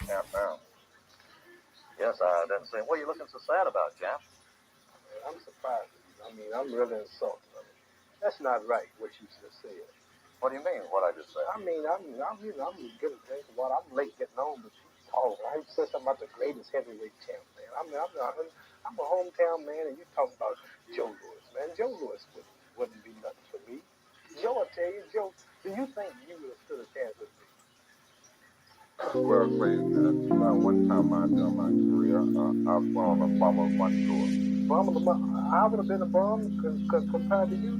Countdown. Yes, I didn't say. What are you looking so sad about, Jack? I'm surprised. I mean, I'm really insulted. That's not right, what you just said. What do you mean, what I just said? I mean, I'm getting a drink of water. I'm late getting home, but you talk. I said something about the greatest heavyweight champ, man. I'm a hometown man, and you talk about Joe Louis, man. Joe Louis wouldn't be nothing for me. Joe, I tell you, Joe, do you think you would have stood a chance with me? Well, ladies, one time during my career, I flown a Formula One tour. I would have been a bum compared to you.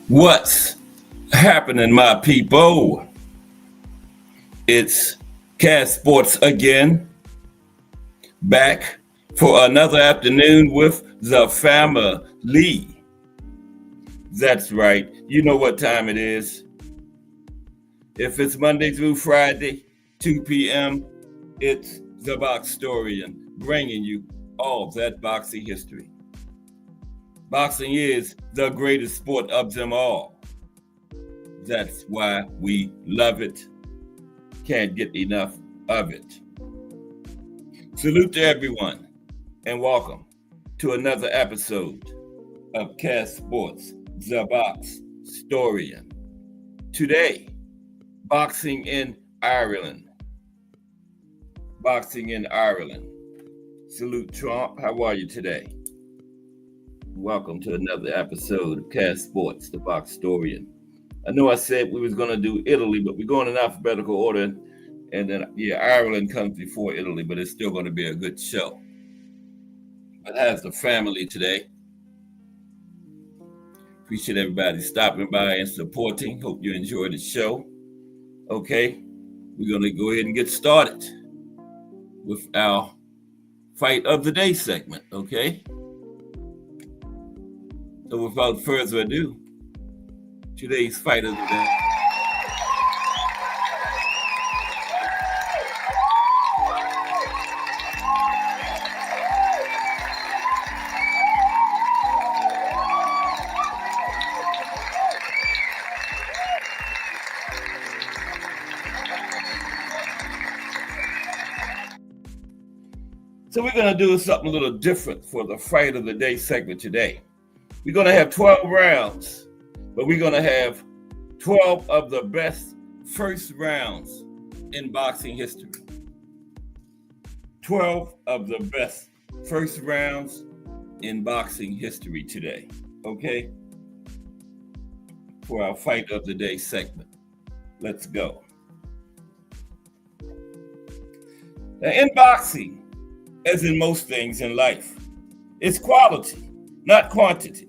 What's happening, my people? It's Cast Sports again, back for another afternoon with the family. That's right. You know what time it is. If it's Monday through Friday, 2 p.m., it's the Boxtorian, bringing you all that boxing history. Boxing is the greatest sport of them all. That's why we love it. Can't get enough of it. Salute to everyone and welcome to another episode of Cast Sports, the Boxtorian. Today, boxing in Ireland. Boxing in Ireland. Salute Trump. How are you today? Welcome to another episode of Cast Sports, the Boxtorian. I know I said we was going to do Italy, but we're going in alphabetical order. And then, Ireland comes before Italy, but it's still going to be a good show. But has the family today. Appreciate everybody stopping by and supporting. Hope you enjoyed the show. Okay, we're going to go ahead and get started with our Fight of the Day segment, okay? So without further ado, today's Fight of the Day. So we're going to do something a little different for the Fight of the Day segment today. We're going to have 12 rounds, but we're going to have 12 of the best first rounds in boxing history. 12 of the best first rounds in boxing history today, okay? For our Fight of the Day segment. Let's go. Now, in boxing, as in most things in life, it's quality, not quantity.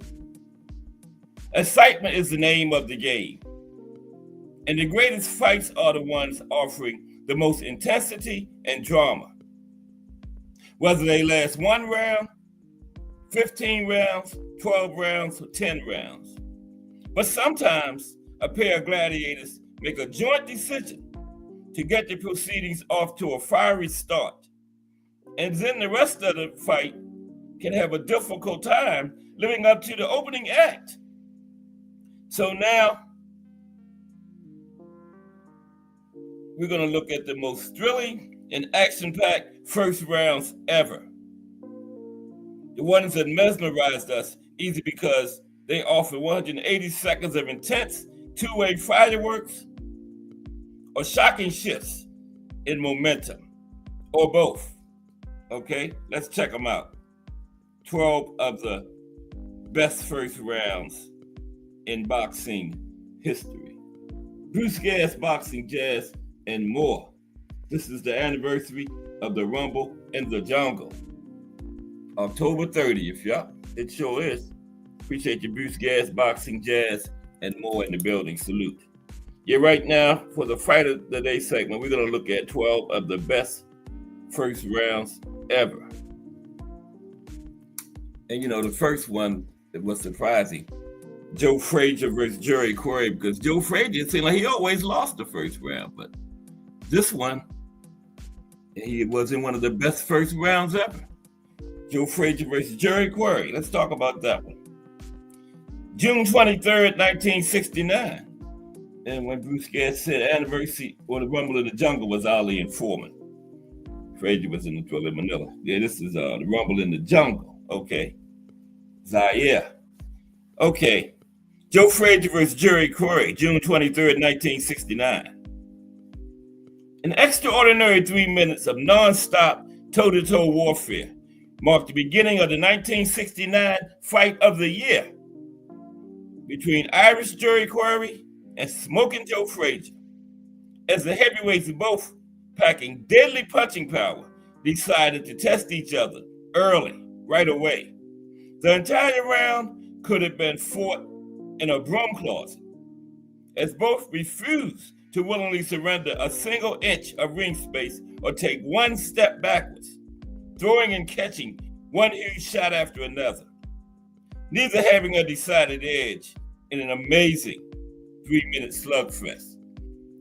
Excitement is the name of the game. And the greatest fights are the ones offering the most intensity and drama. Whether they last 1 round, 15 rounds, 12 rounds, or 10 rounds. But sometimes a pair of gladiators make a joint decision to get the proceedings off to a fiery start. And then the rest of the fight can have a difficult time living up to the opening act. So now we're going to look at the most thrilling and action-packed first rounds ever. The ones that mesmerized us either because they offer 180 seconds of intense two-way fireworks or shocking shifts in momentum, or both. Okay, let's check them out. 12 of the best first rounds in boxing history. Bruce Gas, Boxing, Jazz, and more. This is the anniversary of the Rumble in the Jungle. October 30th, yeah, it sure is. Appreciate you, Bruce Gas, Boxing, Jazz, and more in the building. Salute. Yeah, right now, for the Fight of the Day segment, we're going to look at 12 of the best first rounds ever. And you know, the first one that was surprising, Joe Frazier versus Jerry Quarry, because Joe Frazier seemed like he always lost the first round, but this one, he was in one of the best first rounds ever. Joe Frazier versus Jerry Quarry. Let's talk about that one. June 23rd, 1969. And when Bruce Gas said anniversary or the Rumble in the Jungle was Ali and Foreman. Frazier was in the Thriller in Manila. Yeah, this is the Rumble in the Jungle. Okay. Zaire. Okay. Joe Frazier versus Jerry Quarry, June 23rd, 1969. An extraordinary 3 minutes of non-stop toe-to-toe warfare marked the beginning of the 1969 Fight of the Year between Irish Jerry Quarry and Smoking Joe Frazier, as the heavyweights, both packing deadly punching power, decided to test each other early, right away. The entire round could have been fought in a broom closet, as both refused to willingly surrender a single inch of ring space or take one step backwards, throwing and catching one huge shot after another, neither having a decided edge in an amazing 3-minute slugfest.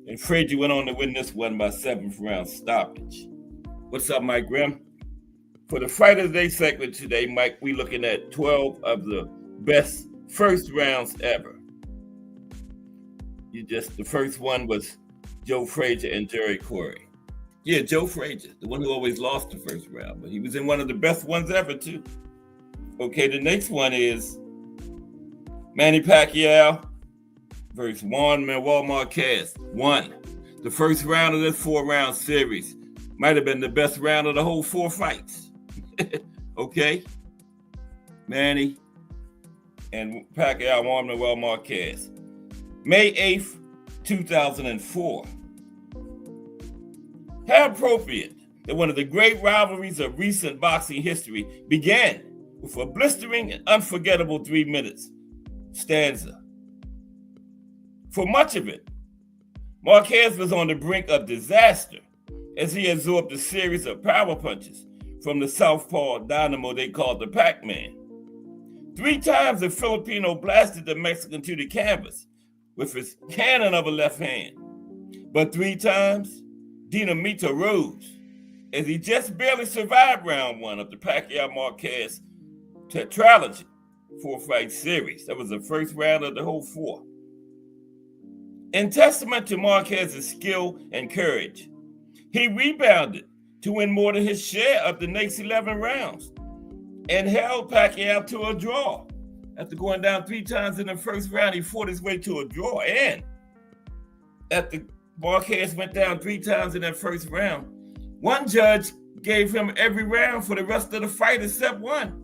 And Frazier went on to win this one by 7th round stoppage. What's up, Mike Grimm? For the Fight of the Day segment today, Mike, we're looking at 12 of the best first rounds ever. The first one was Joe Frazier and Jerry Quarry. Yeah, Joe Frazier, the one who always lost the first round, but he was in one of the best ones ever, too. Okay, the next one is Manny Pacquiao versus Juan Manuel Marquez. The first round of this 4-round series might have been the best round of the whole 4 fights. Okay? Manny and Pacquiao, Juan Manuel Marquez. May 8th, 2004. How appropriate that one of the great rivalries of recent boxing history began with a blistering and unforgettable 3 minutes stanza. For much of it, Marquez was on the brink of disaster as he absorbed a series of power punches from the southpaw dynamo they called the Pac-Man. 3 times the Filipino blasted the Mexican to the canvas with his cannon of a left hand. But 3 times, Dinamita rose as he just barely survived round 1 of the Pacquiao-Marquez tetralogy 4-fight series. That was the first round of the whole 4. In testament to Marquez's skill and courage, he rebounded to win more than his share of the next 11 rounds and held Pacquiao to a draw. After going down 3 times in the first round, he fought his way to a draw. And after Marquez went down 3 times in that first round, one judge gave him every round for the rest of the fight except one.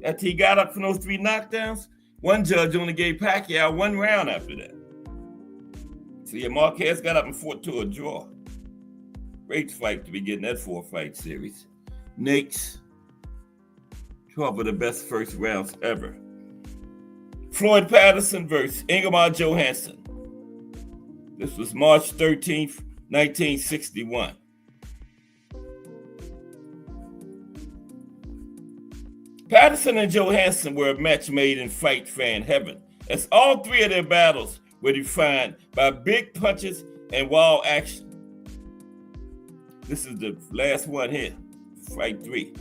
After he got up from those 3 knockdowns, one judge only gave Pacquiao 1 round after that. So yeah, Marquez got up and fought to a draw. Great fight to be getting that 4-fight series. Next, 12 of the best first rounds ever. Floyd Patterson versus Ingemar Johansson. This was March 13th, 1961. Patterson and Johansson were a match made in fight fan heaven, as all 3 of their battles were defined by big punches and wild action. This is the last one here, fight 3.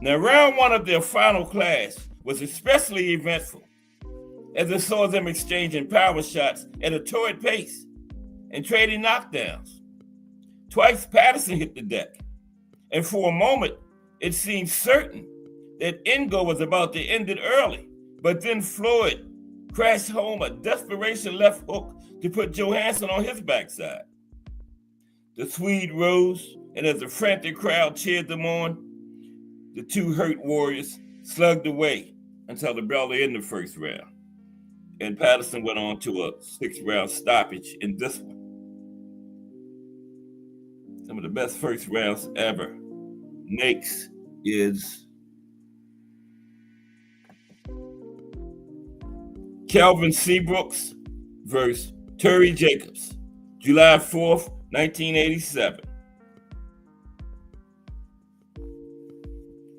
Now, round 1 of their final clash was especially eventful, as it saw them exchanging power shots at a torrid pace and trading knockdowns. Twice, Patterson hit the deck, and for a moment, it seemed certain that Ingo was about to end it early, but then Floyd crashed home a desperation left hook to put Johansson on his backside. The Swede rose, and as the frantic crowd cheered them on, the 2 hurt warriors slugged away until the bell in the first round. And Patterson went on to a 6-round stoppage in this one. Some of the best first rounds ever. Next is Kelvin Seabrooks versus Terry Jacobs, July 4th, 1987.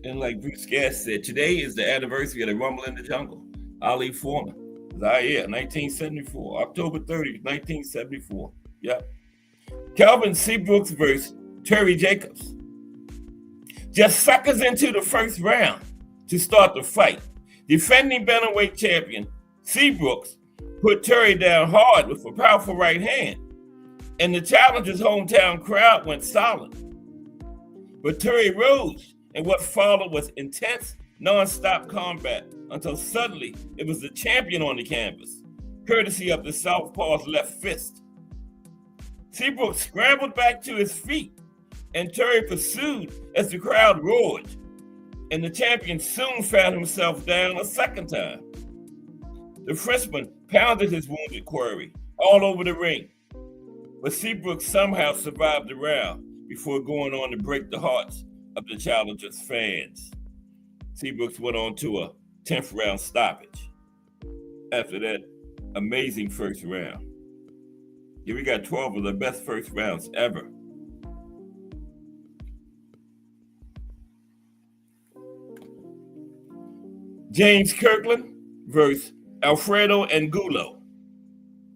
And like Bruce Gass said, today is the anniversary of the Rumble in the Jungle. Ali Foreman, Zaire, 1974, October 30th, 1974. Yep. Kelvin Seabrooks versus Terry Jacobs. Just seconds into the first round to start the fight, defending bantamweight champion Seabrooks put Terry down hard with a powerful right hand, and the challenger's hometown crowd went silent. But Terry rose, and what followed was intense, non-stop combat until suddenly it was the champion on the canvas, courtesy of the southpaw's left fist. Seabrooks scrambled back to his feet, and Terry pursued as the crowd roared, and the champion soon found himself down a second time. The Frenchman pounded his wounded quarry all over the ring, but Seabrooks somehow survived the round before going on to break the hearts of the challenger's fans. Seabrooks went on to a 10th round stoppage. After that amazing first round. Here we got 12 of the best first rounds ever. James Kirkland versus Alfredo Angulo,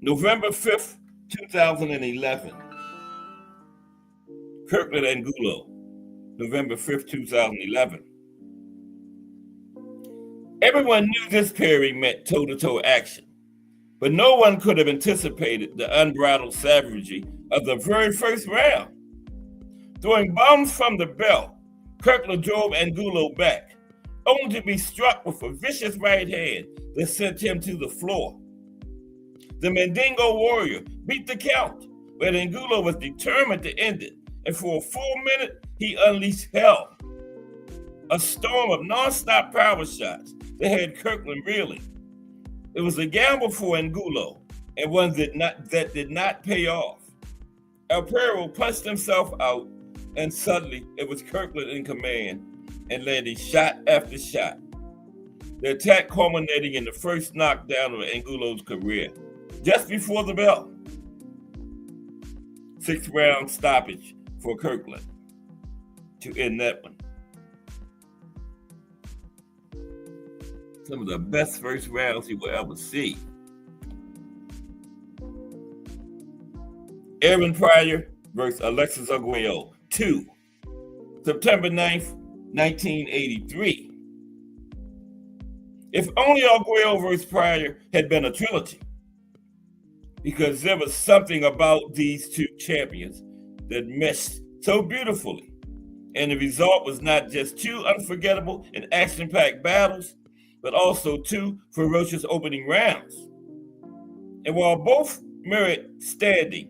November 5th, 2011. Kirkland Angulo, November 5th, 2011. Everyone knew this pairing meant toe-to-toe action, but no one could have anticipated the unbridled savagery of the very first round. Throwing bombs from the belt, Kirkland drove Angulo back, only to be struck with a vicious right hand that sent him to the floor. The Mandingo warrior beat the count, but Angulo was determined to end it, and for a full minute, he unleashed hell. A storm of non-stop power shots that had Kirkland reeling. It was a gamble for Angulo, and one that did not pay off. Alfredo punched himself out, and suddenly it was Kirkland in command and landing shot after shot. The attack culminating in the first knockdown of Angulo's career, just before the bell. 6th round stoppage for Kirkland to end that one. Some of the best first rounds you will ever see. Aaron Pryor versus Alexis Arguello, 2, September 9th, 1983. If only Arguello versus Pryor had been a trilogy, because there was something about these two champions that meshed so beautifully. And the result was not just two unforgettable and action-packed battles, but also two ferocious opening rounds. And while both merit standing,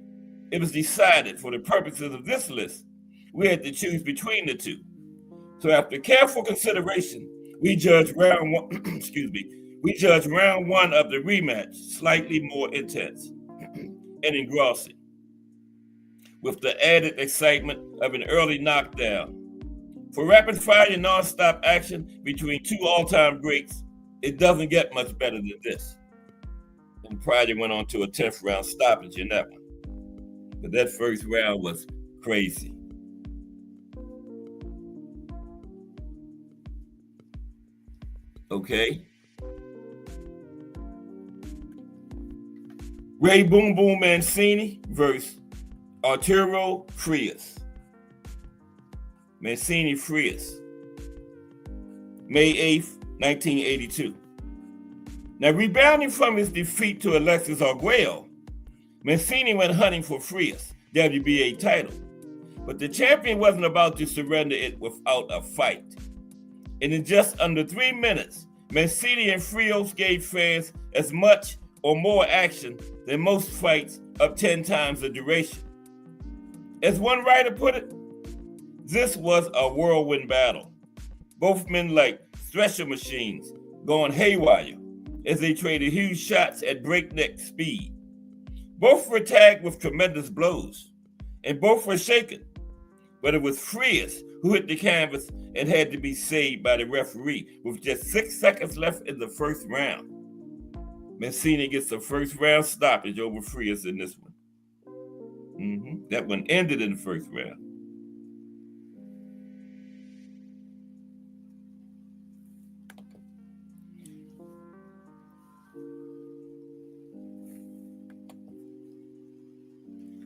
it was decided for the purposes of this list, we had to choose between the two. So after careful consideration, we judged round one, we judged round one of the rematch slightly more intense and engrossing, with the added excitement of an early knockdown. For rapid-fire non-stop action between two all-time greats, it doesn't get much better than this. And Pride went on to a 10th round stoppage in that one. But that first round was crazy. Okay. Ray Boom Boom Mancini versus Arturo Frias. Mancini Frias. May 8th, 1982. Now, rebounding from his defeat to Alexis Arguello, Mancini went hunting for Frias' WBA title. But the champion wasn't about to surrender it without a fight. And in just under 3 minutes, Mancini and Frias gave fans as much or more action than most fights of 10 times the duration. As one writer put it, this was a whirlwind battle. Both men like thresher machines going haywire as they traded huge shots at breakneck speed. Both were tagged with tremendous blows, and both were shaken. But it was Frias who hit the canvas and had to be saved by the referee with just 6 seconds left in the first round. Mancini gets the first round stoppage over Frias in this one. That one ended in the first round.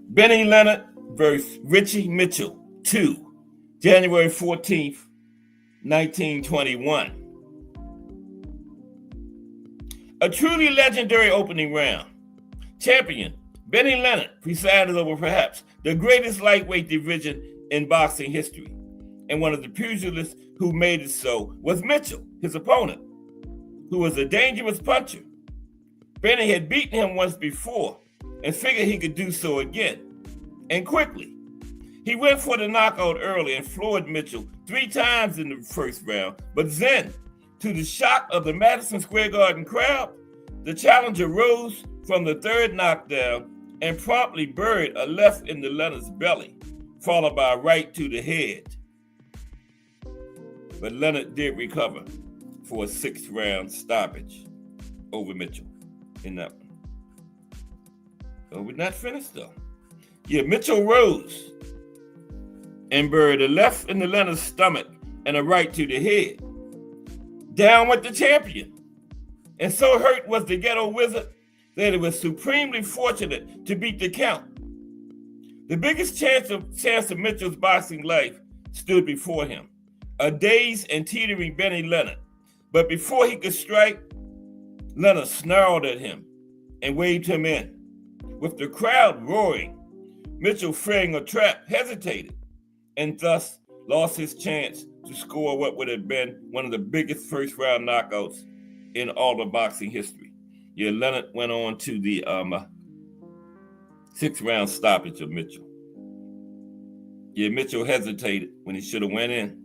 Benny Leonard versus Richie Mitchell, 2, January 14th, 1921. A truly legendary opening round. Champion Benny Leonard presided over perhaps the greatest lightweight division in boxing history, and one of the pugilists who made it so was Mitchell, his opponent, who was a dangerous puncher. Benny had beaten him once before and figured he could do so again, and quickly. He went for the knockout early and floored Mitchell 3 times in the first round, but then, to the shock of the Madison Square Garden crowd, the challenger rose from the third knockdown and promptly buried a left in the Leonard's belly, followed by a right to the head. But Leonard did recover for a 6th round stoppage over Mitchell in that one. But we're not finished though. Mitchell rose and buried a left in the Leonard's stomach and a right to the head. Down went the champion. And so hurt was the ghetto wizard that it was supremely fortunate to beat the count. The biggest chance of Mitchell's boxing life stood before him, a dazed and teetering Benny Leonard. But before he could strike, Leonard snarled at him and waved him in. With the crowd roaring, Mitchell, fearing a trap, hesitated and thus lost his chance to score what would have been one of the biggest first-round knockouts in all of boxing history. Leonard went on to the 6th round stoppage of Mitchell. Mitchell hesitated when he should have went in.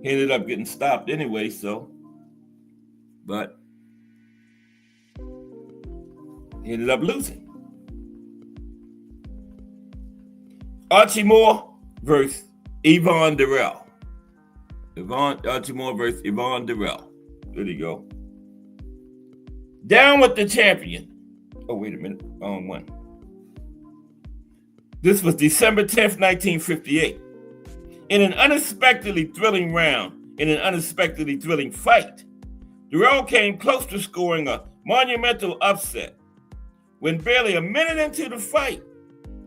He ended up getting stopped anyway, but he ended up losing. Archie Moore versus Yvonne Durrell. Archie Moore versus Yvonne Durrell. There you go. Down with the champion. Oh, wait a minute. Wrong one. This was December 10th, 1958. In an unexpectedly thrilling round, in an unexpectedly thrilling fight, Durrell came close to scoring a monumental upset. When barely a minute into the fight,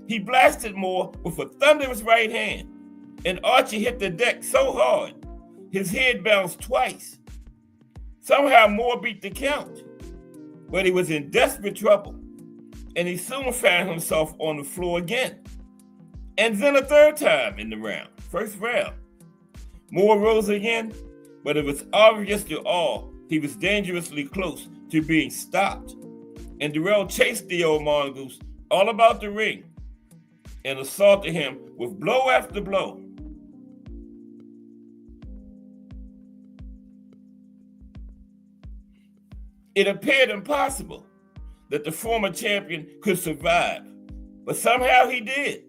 he blasted Moore with a thunderous right hand, and Archie hit the deck so hard, his head bounced twice. Somehow Moore beat the count, but he was in desperate trouble, and he soon found himself on the floor again. And then a third time in the round, first round, Moore rose again, but it was obvious to all he was dangerously close to being stopped. And Durrell chased the old mongoose all about the ring and assaulted him with blow after blow. It appeared impossible that the former champion could survive, but somehow he did,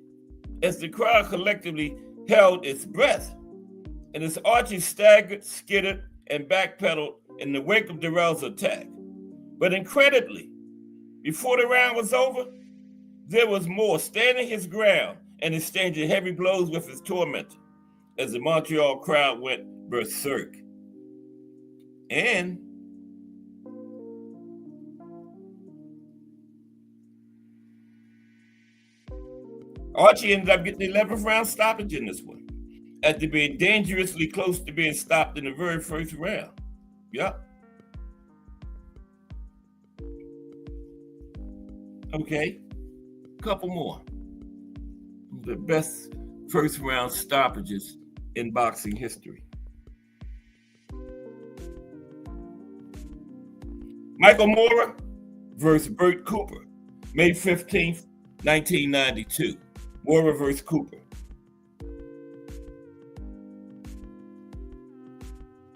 as the crowd collectively held its breath, and as Archie staggered, skidded, and backpedaled in the wake of Durrell's attack. But incredibly, before the round was over, there was Moore standing his ground and exchanging heavy blows with his tormentor as the Montreal crowd went berserk. And Archie ended up getting the 11th round stoppage in this one, after being dangerously close to being stopped in the very first round. Yep. Okay, couple more. The best first round stoppages in boxing history. Michael Moorer versus Bert Cooper, May 15th, 1992. Moorer versus Cooper.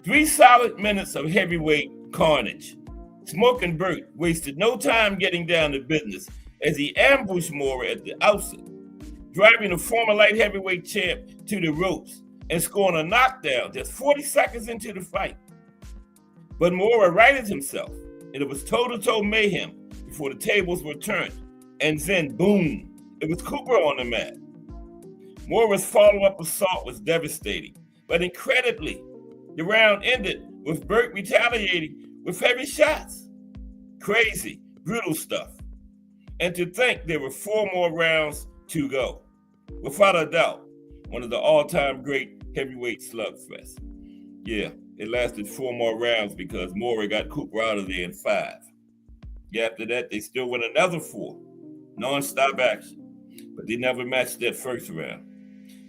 3 solid minutes of heavyweight carnage. Smoking Bert wasted no time getting down to business as he ambushed Moorer at the outset, driving the former light heavyweight champ to the ropes and scoring a knockdown just 40 seconds into the fight. But Moorer righted himself, and it was toe-to-toe mayhem before the tables were turned. And then, boom, it was Cooper on the mat. Moorer's follow-up assault was devastating, but incredibly, the round ended with Bert retaliating with heavy shots. Crazy, brutal stuff. And to think there were 4 more rounds to go. Without a doubt, one of the all-time great heavyweight slugfests. Yeah, it lasted 4 more rounds because Moorer got Cooper out of there in 5. Yeah, after that, they still went another 4. Non-stop action. But they never matched that first round.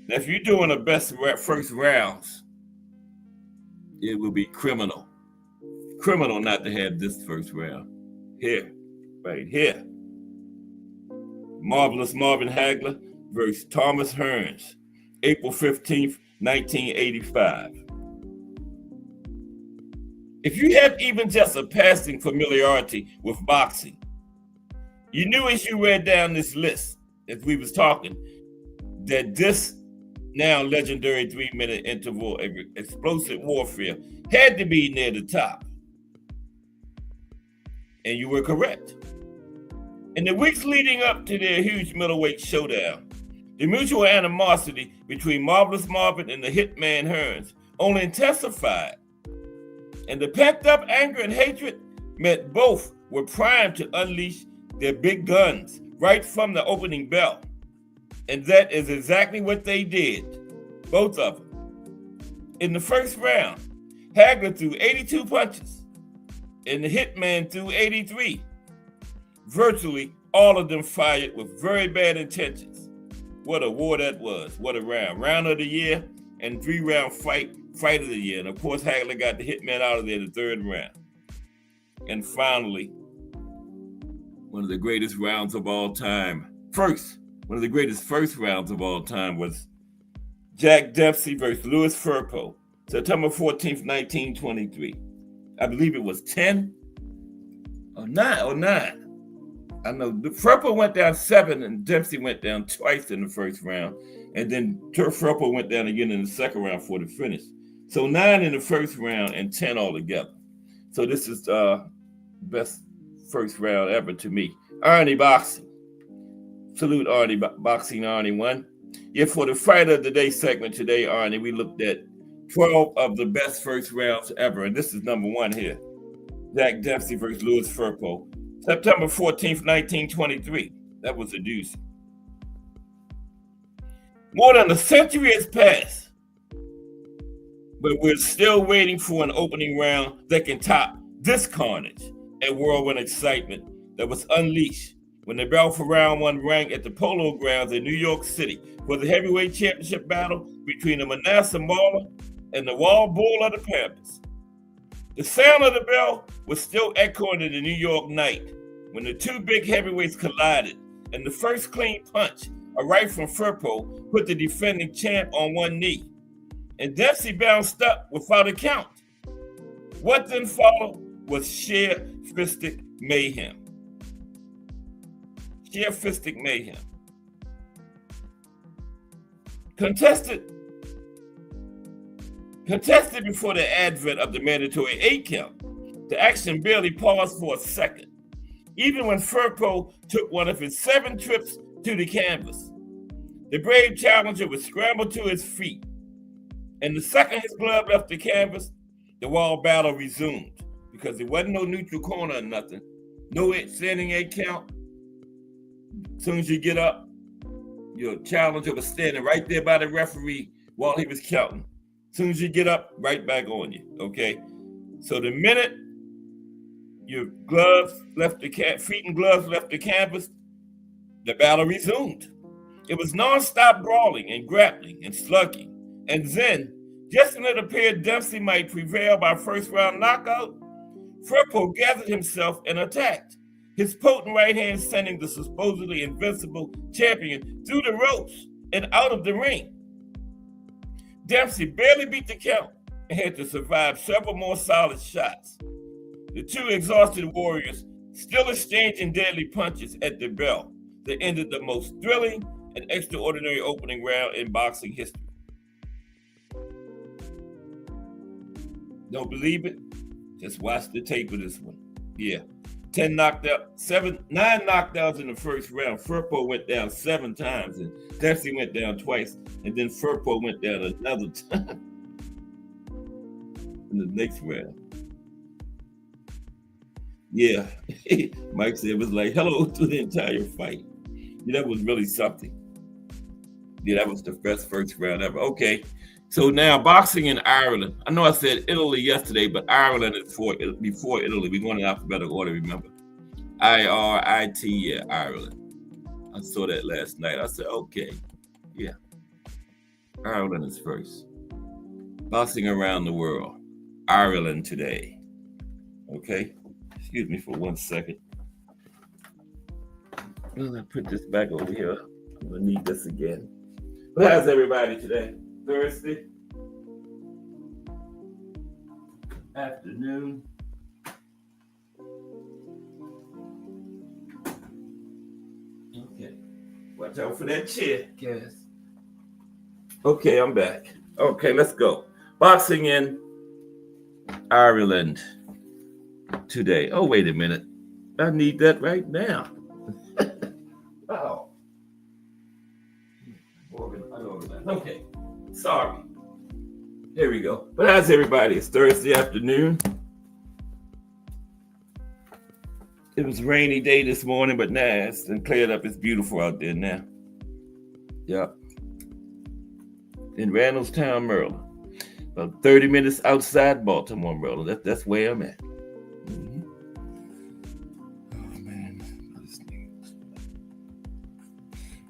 Now, if you're doing the best first rounds, it will be criminal. Criminal not to have this first round. Here, right here. Marvelous Marvin Hagler versus Thomas Hearns, April 15th, 1985. If you have even just a passing familiarity with boxing, you knew as you read down this list, as we was talking, that this now legendary 3-minute interval of explosive warfare had to be near the top. And you were correct. In the weeks leading up to their huge middleweight showdown, the mutual animosity between Marvelous Marvin and the hitman Hearns only intensified. And the pent-up anger and hatred meant both were primed to unleash their big guns right from the opening bell. And that is exactly what they did, both of them. In the first round, Hagler threw 82 punches, and the hitman threw 83. Virtually all of them fired with very bad intentions. What a war that was. What a round. Round of the year and 3-round fight of the year. And of course, Hagler got the hitman out of there in the 3rd round. And finally, one of the greatest rounds of all time. One of the greatest first rounds of all time was Jack Dempsey versus Louis Firpo, September 14th, 1923. I believe it was 10 or 9. I know Firpo went down 7 and Dempsey went down twice in the first round. And then Firpo went down again in the second round for the finish. So 9 in the first round and 10 altogether. So this is best first round ever to me. Arnie Boxing. Salute Arnie Boxing, Arnie 1. Yeah, for the Fight of the Day segment today, Arnie, we looked at 12 of the best first rounds ever. And this is number 1 here. Jack Dempsey versus Louis Firpo. September 14th, 1923. That was a doozy. More than a century has passed, but we're still waiting for an opening round that can top this carnage and whirlwind excitement that was unleashed when the bell for round 1 rang at the Polo Grounds in New York City for the heavyweight championship battle between the Manasseh Mauler and the wild bull of the Panthers. The sound of the bell was still echoing in the New York night when the two big heavyweights collided, and the first clean punch, a right from Firpo, put the defending champ on one knee, and Dempsey bounced up without a count. What then followed was sheer fistic mayhem. Sheer fistic mayhem. Contested before the advent of the mandatory 8 count, the action barely paused for a second, even when Firpo took one of his 7 trips to the canvas. The brave challenger would scramble to his feet, and the second his glove left the canvas, the wild battle resumed, because there wasn't no neutral corner or nothing. No standing 8 count. As soon as you get up, your challenger was standing right there by the referee while he was counting. As soon as you get up, right back on you, okay? So the minute your gloves left the feet and gloves left the canvas, the battle resumed. It was non-stop brawling and grappling and slugging. And then, just when it appeared Dempsey might prevail by first-round knockout, Firpo gathered himself and attacked, his potent right hand sending the supposedly invincible champion through the ropes and out of the ring. Dempsey barely beat the count and had to survive several more solid shots. The two exhausted warriors still exchanging deadly punches at the bell that ended the most thrilling and extraordinary opening round in boxing history. Don't believe it? Just watch the tape of this one. Yeah. 9 knockdowns in the first round. Firpo went down 7 times, and Dempsey went down twice, and then Firpo went down another time in the next round. Yeah, Mike said it was like hello to the entire fight. Yeah, that was really something. Yeah, that was the best first round ever. Okay, so now boxing in Ireland. I know I said Italy yesterday, but Ireland is before Italy. We're going in alphabetical order, remember? I-R-I-T, yeah, Ireland. I saw that last night. I said, okay, yeah. Ireland is first. Boxing around the world. Ireland today. Okay? Excuse me for 1 second. Well, I put this back over here. I'm going to need this again. But how's everybody today? Thursday afternoon. Okay. Watch out for that chair, Cass. Okay, I'm back. Okay, let's go. Boxing in Ireland today. Oh, wait a minute. I need that right now. Oh. Okay. Sorry. Here we go. But how's everybody? It's Thursday afternoon. It was a rainy day this morning, but now it's been cleared up. It's beautiful out there now. Yep. In Randallstown, Maryland. About 30 minutes outside Baltimore, Maryland. That's where I'm at. Mm-hmm. Oh, man.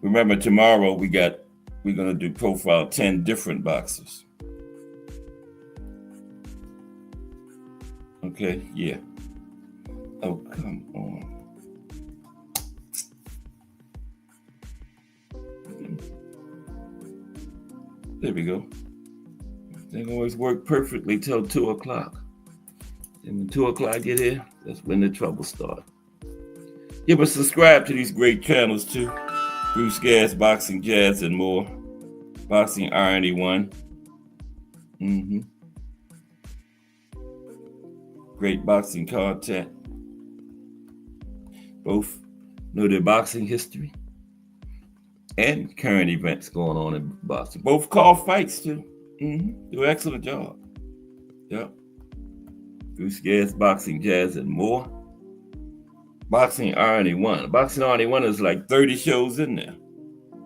Remember, tomorrow we're going to do profile 10 different boxers. Okay, yeah. Oh, come on. There we go. They always work perfectly till 2 o'clock. And when 2 o'clock get here, that's when the trouble starts. Yeah, but subscribe to these great channels too. Bruce Gas, Boxing Jazz, and more. Boxing Irony 1. Mm-hmm. Great boxing content. Both know their boxing history and current events going on in boxing. Both call fights too. Mm-hmm. Do an excellent job. Yep. Bruce Gas, Boxing Jazz, and more. Boxing Irony 1. Boxing Irony 1 is like 30 shows in there.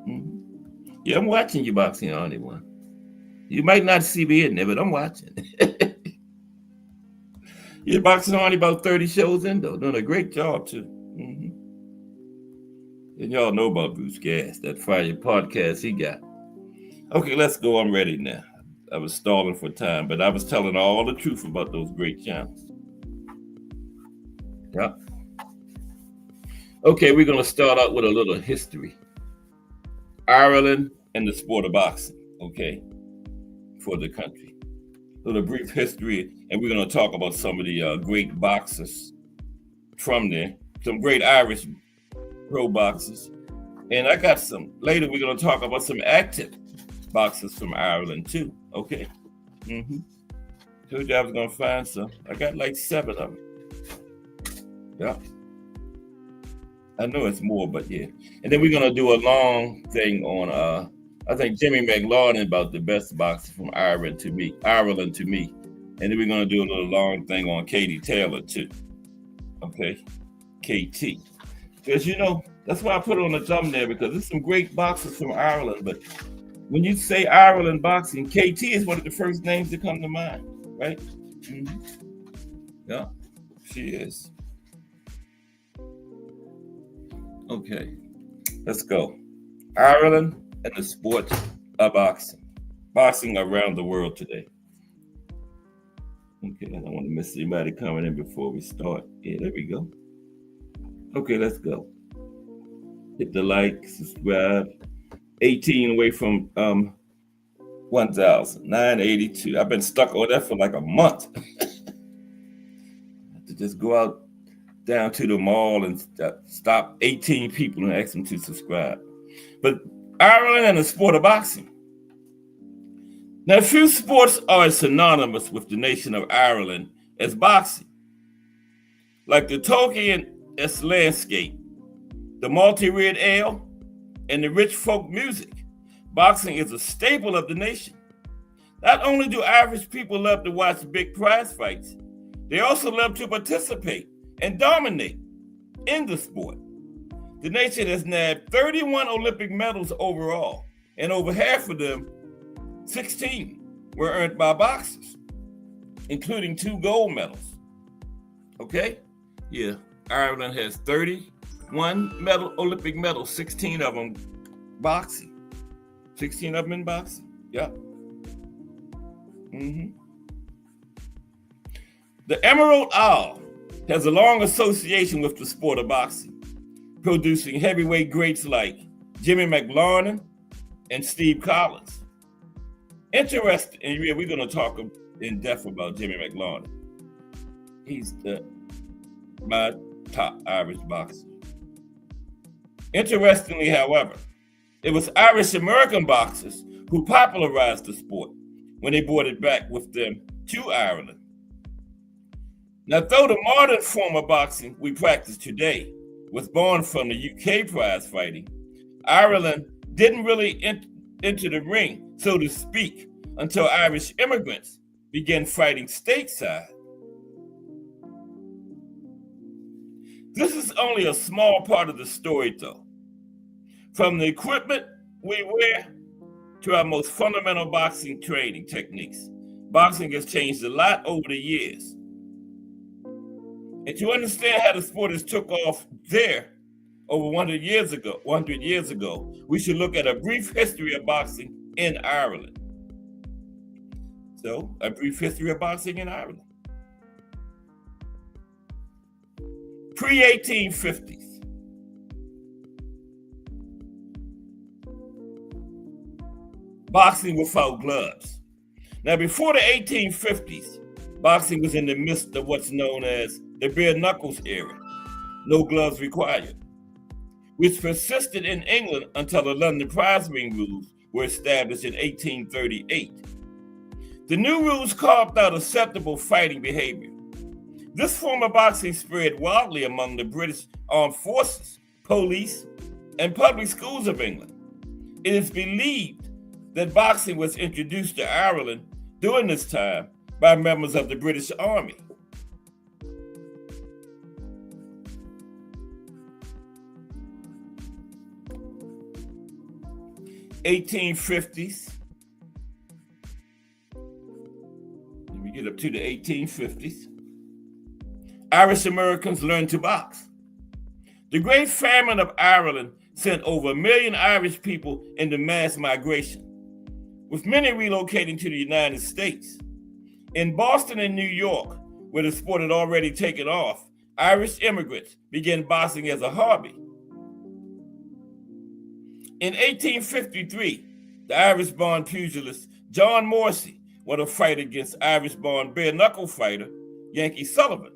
Mm-hmm. Yeah, I'm watching you, Boxing Irony 1. You might not see me in there, but I'm watching. Yeah, Boxing Irony about 30 shows in though. Doing a great job too. Mm-hmm. And y'all know about Bruce Gas, that Friday podcast he got. Okay, let's go. I'm ready now. was stalling for time, but I was telling all the truth about those great channels. Yeah. Okay, we're going to start out with a little history. Ireland and the sport of boxing, okay, for the country. A little brief history, and we're going to talk about some of the great boxers from there, some great Irish pro boxers. And I got some, later we're going to talk about some active boxers from Ireland too, okay? Told you I was going to find some. I got like 7 of them. Yeah. I know it's more, but yeah. And then we're going to do a long thing on, I think, Jimmy McLaughlin about the best boxer from Ireland to me. And then we're going to do a little long thing on Katie Taylor too. Okay? KT. Because, you know, that's why I put it on the thumbnail, because there's some great boxers from Ireland. But when you say Ireland boxing, KT is one of the first names that come to mind, right? Yeah, she is. Okay, let's go. Ireland and the sport of boxing. Boxing around the world today. Okay, I don't want to miss anybody coming in before we start. Yeah, there we go. Okay, let's go. Hit the like, subscribe. 18 away from 1,982. I've been stuck on that for like a month. I have to just go out down to the mall and stop 18 people and ask them to subscribe. But Ireland and the sport of boxing. Now, few sports are as synonymous with the nation of Ireland as boxing. Like the Tolkien-esque landscape, the multi-red ale, and the rich folk music, boxing is a staple of the nation. Not only do Irish people love to watch big prize fights, they also love to participate and dominate in the sport. The nation has nabbed 31 Olympic medals overall, and over half of them, 16, were earned by boxers, including 2 gold medals. Okay? Yeah, Ireland has 31 Olympic medals, 16 of them boxing. 16 of them in boxing. Yeah. The Emerald Isle has a long association with the sport of boxing, producing heavyweight greats like Jimmy McLaughlin and Steve Collins. Interesting, and yeah, we're going to talk in depth about Jimmy McLaughlin. He's my top Irish boxer. Interestingly, however, it was Irish American boxers who popularized the sport when they brought it back with them to Ireland. Now, though the modern form of boxing we practice today was born from the UK prize fighting, Ireland didn't really enter the ring, so to speak, until Irish immigrants began fighting stateside. This is only a small part of the story, though. From the equipment we wear to our most fundamental boxing training techniques, boxing has changed a lot over the years. And to understand how the sport has took off there over 100 years ago, we should look at a brief history of boxing in Ireland. So, a brief history of boxing in Ireland. Pre-1850s. Boxing without gloves. Now, before the 1850s, boxing was in the midst of what's known as the bare knuckles era, no gloves required, which persisted in England until the London prize ring rules were established in 1838. The new rules carved out acceptable fighting behavior. This form of boxing spread widely among the British armed forces, police, and public schools of England. It is believed that boxing was introduced to Ireland during this time by members of the British Army. (1850s). Let me get up to the 1850s. Irish Americans learned to box. The Great Famine of Ireland sent over 1 million Irish people into mass migration. with many relocating to the United States. In Boston and New York, where the sport had already taken off, Irish immigrants began boxing as a hobby. In 1853, the Irish-born pugilist John Morsey won a fight against Irish-born bare-knuckle fighter Yankee Sullivan.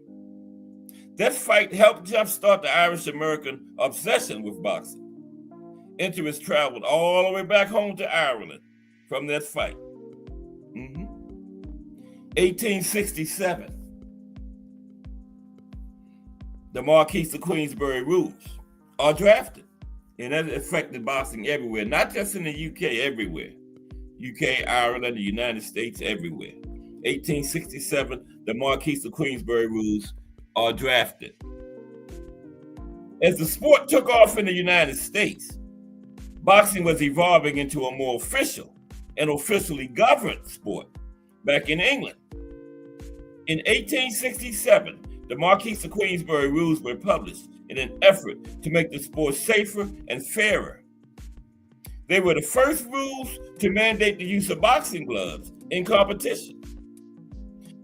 That fight helped jumpstart the Irish-American obsession with boxing. Interest traveled all the way back home to Ireland from that fight. 1867, the Marquis of Queensberry rules are drafted, and that affected boxing everywhere, not just in the UK, everywhere. UK, Ireland, the United States, everywhere. 1867, the Marquis of Queensberry rules are drafted. As the sport took off in the United States, boxing was evolving into a more official and officially governed sport back in England. In 1867, the Marquis of Queensberry rules were published in an effort to make the sport safer and fairer. They were the first rules to mandate the use of boxing gloves in competition.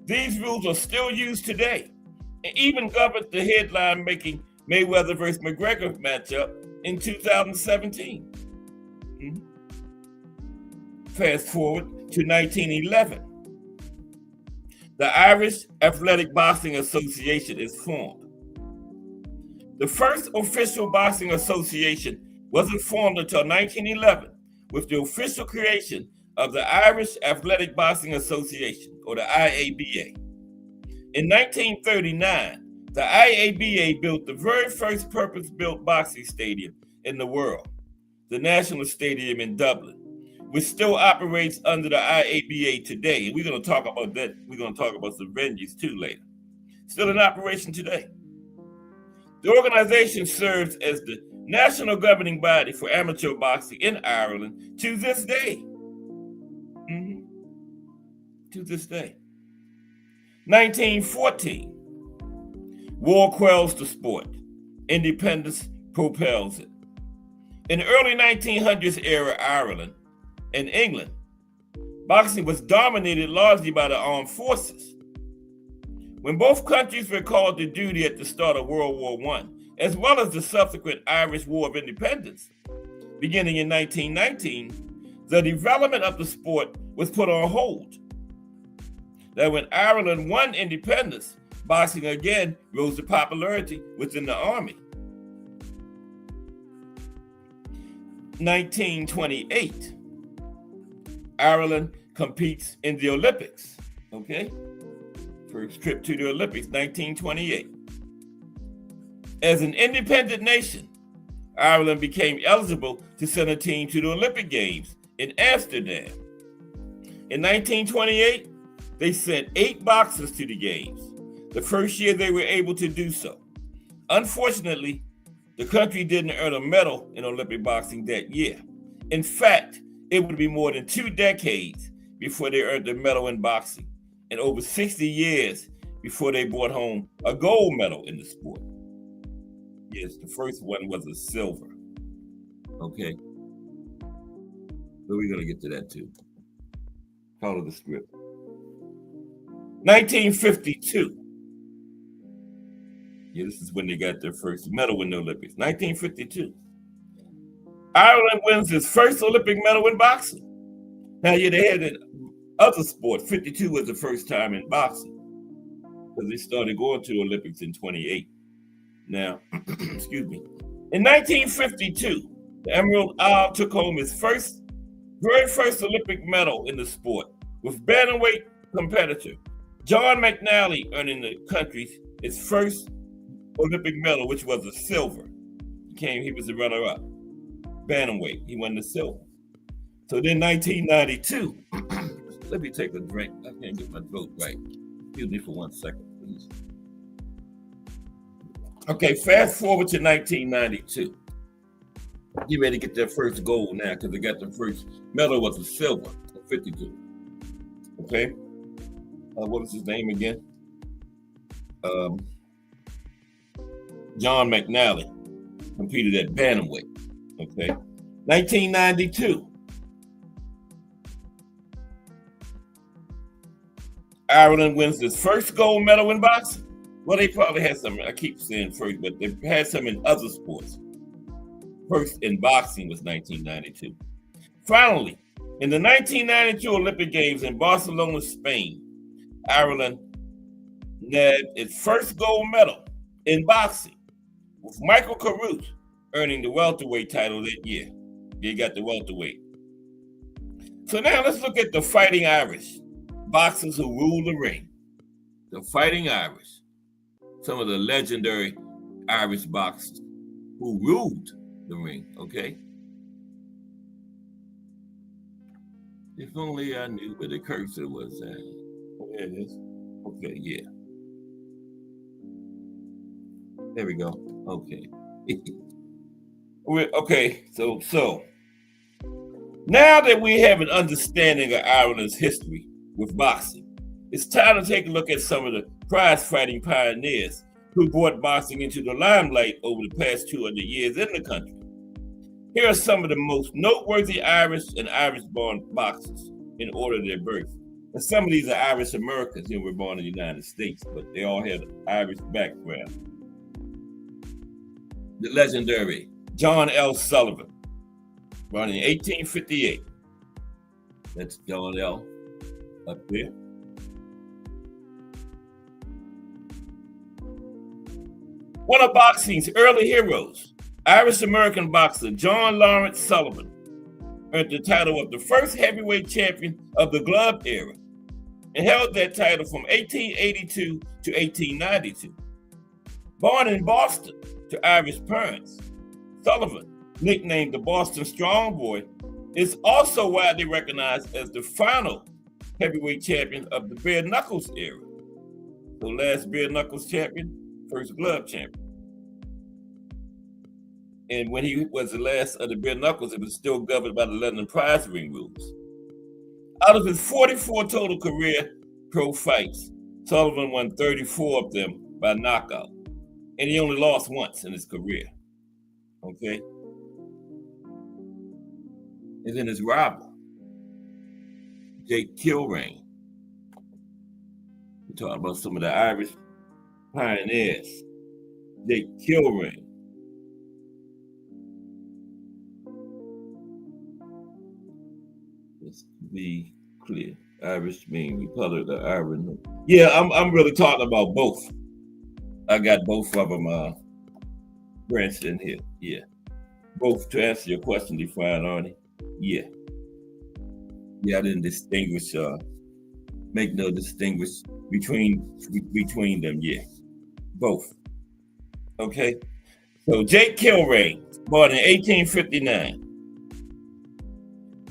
These rules are still used today and even governed the headline-making Mayweather versus McGregor matchup in 2017. Fast forward to 1911. The Irish Athletic Boxing Association is formed. The first official boxing association wasn't formed until 1911 with the official creation of the Irish Athletic Boxing Association, or the IABA. In 1939, the IABA built the very first purpose-built boxing stadium in the world, the National Stadium in Dublin, which still operates under the IABA today. And we're going to talk about that. We're going to talk about some venues too later. Still in operation today. The organization serves as the national governing body for amateur boxing in Ireland to this day. To this day. 1914. War quells the sport. Independence propels it. In the early 1900s era Ireland and England, boxing was dominated largely by the armed forces. When both countries were called to duty at the start of World War I, as well as the subsequent Irish War of Independence, beginning in 1919, the development of the sport was put on hold. That when Ireland won independence, boxing again rose to popularity within the army. 1928, Ireland competes in the Olympics, okay? First trip to the Olympics, 1928. As an independent nation, Ireland became eligible to send a team to the Olympic Games in Amsterdam. In 1928, they sent 8 boxers to the Games, the first year they were able to do so. Unfortunately, the country didn't earn a medal in Olympic boxing that year. In fact, it would be more than 2 decades before they earned a medal in boxing, and over 60 years before they brought home a gold medal in the sport. Yes, the first one was a silver. Okay. So we're going to get to that too. Follow the script. 1952. Yeah, this is when they got their first medal in the Olympics. 1952. Ireland wins its first Olympic medal in boxing. Now, yeah, they had other sport. 52 was the first time in boxing because they started going to the Olympics in 28. Now, excuse me. In 1952, the Emerald Isle took home its very first Olympic medal in the sport with bantamweight competitor John McNally earning the country's its first Olympic medal, which was a silver. He was the runner-up. Bantamweight, he won the silver. So then 1992, let me take a drink. I can't get my throat right. Excuse me for 1 second, please. Okay, fast forward to 1992. Get ready to get their first gold now because they got their first medal was a silver, 52. Okay. What was his name again? John McNally competed at bantamweight. Okay. 1992. Ireland wins its first gold medal in boxing? Well, they probably had some, I keep saying first, but they had some in other sports. First in boxing was 1992. Finally, in the 1992 Olympic Games in Barcelona, Spain, Ireland nabbed its first gold medal in boxing, with Michael Carruth earning the welterweight title that year. They got the welterweight. So now let's look at the Fighting Irish, boxers who rule the ring. The Fighting Irish, some of the legendary Irish boxers who ruled the ring, okay? If only I knew where the cursor was at. There it is. Okay, yeah. There we go. Okay. Okay, so now that we have an understanding of Ireland's history with boxing, it's time to take a look at some of the prize-fighting pioneers who brought boxing into the limelight over the past 200 years in the country. Here are some of the most noteworthy Irish and Irish-born boxers in order of their birth. And some of these are Irish Americans who were born in the United States, but they all had Irish background. The legendary John L. Sullivan, born in 1858. That's John L. up there. One of boxing's early heroes, Irish-American boxer John Lawrence Sullivan, earned the title of the first heavyweight champion of the glove era and held that title from 1882 to 1892. Born in Boston to Irish parents, Sullivan, nicknamed the Boston Strong Boy, is also widely recognized as the final heavyweight champion of the bare knuckles era. So last bare knuckles champion, first glove champion. And when he was the last of the bare knuckles, it was still governed by the London prize ring rules. Out of his 44 total career pro fights, Sullivan won 34 of them by knockout. And he only lost once in his career. Okay? And then his rival, Jake Kilrain. We're talking about some of the Irish pioneers. Jake Kilrain. Let's be clear. Irish mean Republic of Ireland. Yeah, I'm really talking about both. I got both of them branched in here. Yeah. Both to answer your question, Define Arnie. Yeah. Yeah, I didn't distinguish, make no distinguish between them. Yeah. Both. Okay. So Jake Kilrain, born in 1859.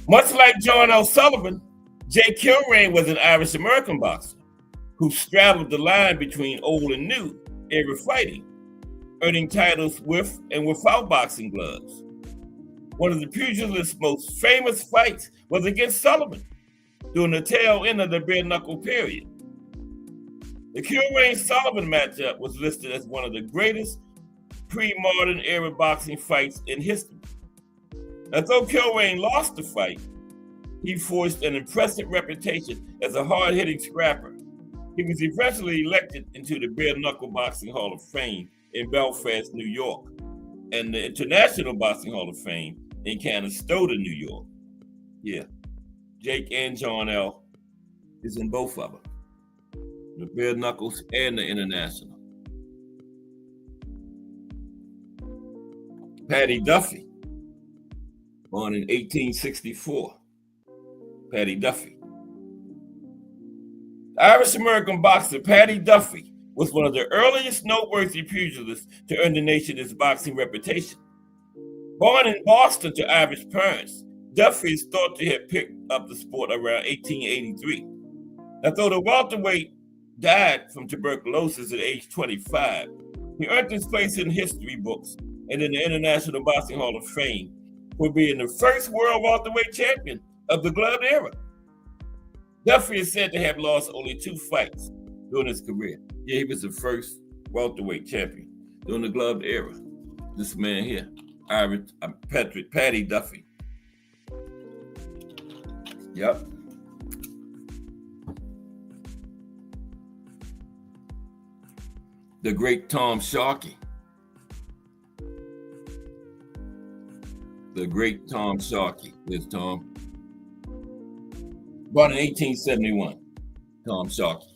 Much like John L. Sullivan, Jake Kilrain was an Irish-American boxer who straddled the line between old and new era fighting, earning titles with and without boxing gloves. One of the pugilist's most famous fights was against Sullivan during the tail end of the bare knuckle period. The Kilrain-Sullivan matchup was listed as one of the greatest pre-modern era boxing fights in history. Although Kilrain lost the fight, he forged an impressive reputation as a hard-hitting scrapper. He was eventually elected into the Bare Knuckle Boxing Hall of Fame in Belfast, New York, and the International Boxing Hall of Fame in Canastota, New York. Yeah, Jake and John L. is in both of them, the Bare Knuckles and the International. Paddy Duffy, born in 1864. Paddy Duffy. Irish-American boxer Paddy Duffy was one of the earliest noteworthy pugilists to earn the nation its boxing reputation. Born in Boston to Irish parents, Duffy is thought to have picked up the sport around 1883. Although the welterweight died from tuberculosis at age 25, he earned his place in history books and in the International Boxing Hall of Fame for being the first world welterweight champion of the glove era. Duffy is said to have lost only 2 fights during his career. Yeah, he was the first welterweight champion during the glove era. This man here, Paddy Duffy. Yep. The great Tom Sharkey. The great Tom Sharkey. There's Tom. Born in 1871. Tom Sharkey.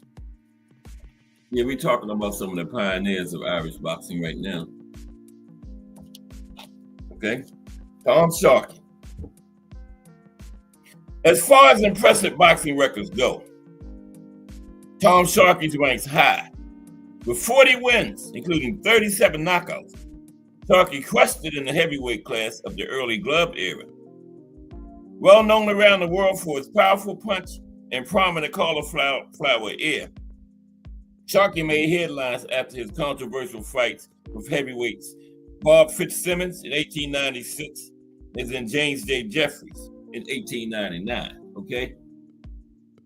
Yeah, we're talking about some of the pioneers of Irish boxing right now. Okay? Tom Sharkey. As far as impressive boxing records go, Tom Sharkey's ranks high. With 40 wins, including 37 knockouts, Sharkey crushed it in the heavyweight class of the early glove era. Well known around the world for his powerful punch and prominent cauliflower ear, Sharkey made headlines after his controversial fights with heavyweights Bob Fitzsimmons in 1896 and then James J. Jeffries in 1899. Okay?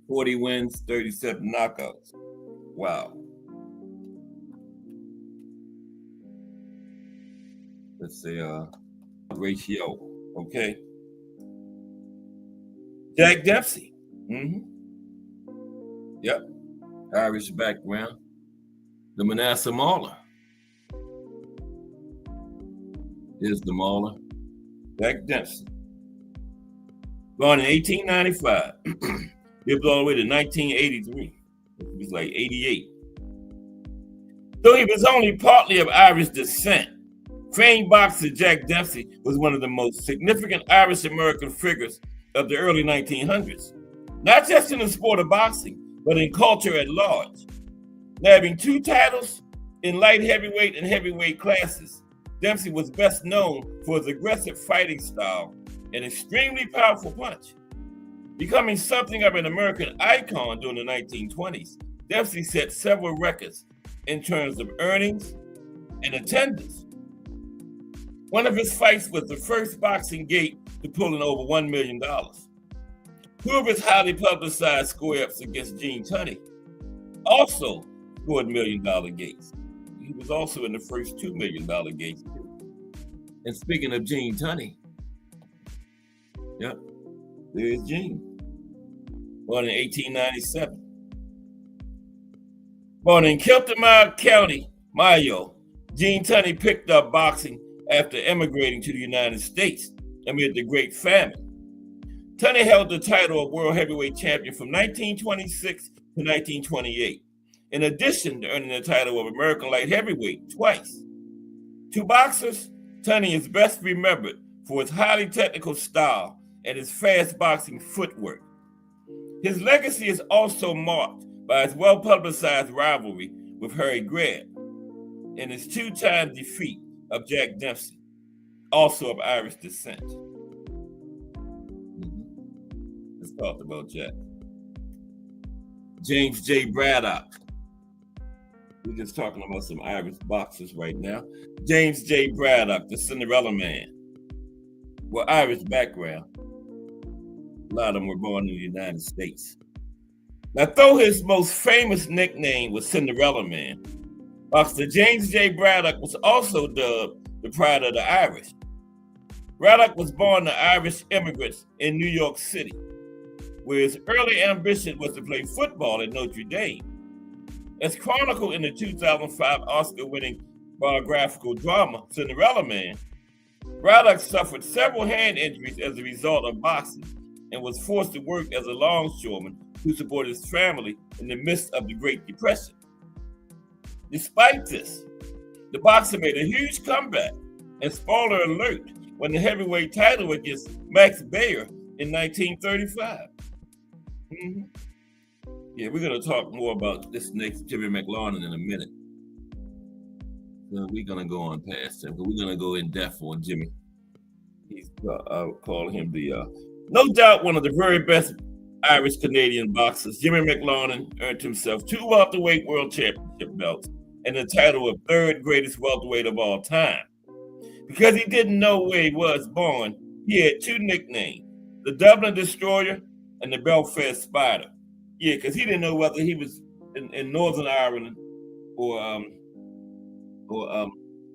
40 wins, 37 knockouts. Wow. Let's say ratio. Okay. Jack Dempsey. Yep. Irish background. The Manasseh Mauler. Here's the Mauler. Jack Dempsey. Born in 1895. Lived all the way to 1983. He was like 88. Though he was only partly of Irish descent, famed boxer Jack Dempsey was one of the most significant Irish-American figures of the early 1900s, not just in the sport of boxing, but in culture at large. Nabbing 2 titles in light heavyweight and heavyweight classes, Dempsey was best known for his aggressive fighting style and extremely powerful punch. Becoming something of an American icon during the 1920s, Dempsey set several records in terms of earnings and attendance. One of his fights was the first boxing gate to pull in over $1 million. 2 of his highly publicized square-ups against Gene Tunney also scored $1 million gates. He was also in the first $2 million gates too. And speaking of Gene Tunney, yep, there's Gene. Born in 1897. Born in Kiltimagh County, Mayo, Gene Tunney picked up boxing after emigrating to the United States amid the Great Famine. Tunney held the title of World Heavyweight Champion from 1926 to 1928, in addition to earning the title of American Light Heavyweight twice. To boxers, Tunney is best remembered for his highly technical style and his fast boxing footwork. His legacy is also marked by his well-publicized rivalry with Harry Greb and his 2-time defeat of Jack Dempsey, also of Irish descent. Let's talk about Jack. James J. Braddock. We're just talking about some Irish boxers right now. James J. Braddock, the Cinderella Man. Well, Irish background. A lot of them were born in the United States. Now, though his most famous nickname was Cinderella Man, boxer James J. Braddock was also dubbed the Pride of the Irish. Braddock was born to Irish immigrants in New York City, where his early ambition was to play football at Notre Dame. As chronicled in the 2005 Oscar-winning biographical drama, Cinderella Man, Braddock suffered several hand injuries as a result of boxing and was forced to work as a longshoreman to support his family in the midst of the Great Depression. Despite this, the boxer made a huge comeback, and spoiler alert, won the heavyweight title against Max Baer in 1935. Yeah, we're going to talk more about this next Jimmy McLaurin in a minute. So we're going to go on past him, but we're going to go in depth on Jimmy. He's, I would call him the, no doubt, one of the very best Irish-Canadian boxers. Jimmy McLaurin earned himself 2 welterweight world championship belts and the title of 3rd greatest welterweight of all time. Because he didn't know where he was born, he had 2 nicknames, the Dublin Destroyer and the Belfast Spider. Yeah, because he didn't know whether he was in Northern Ireland or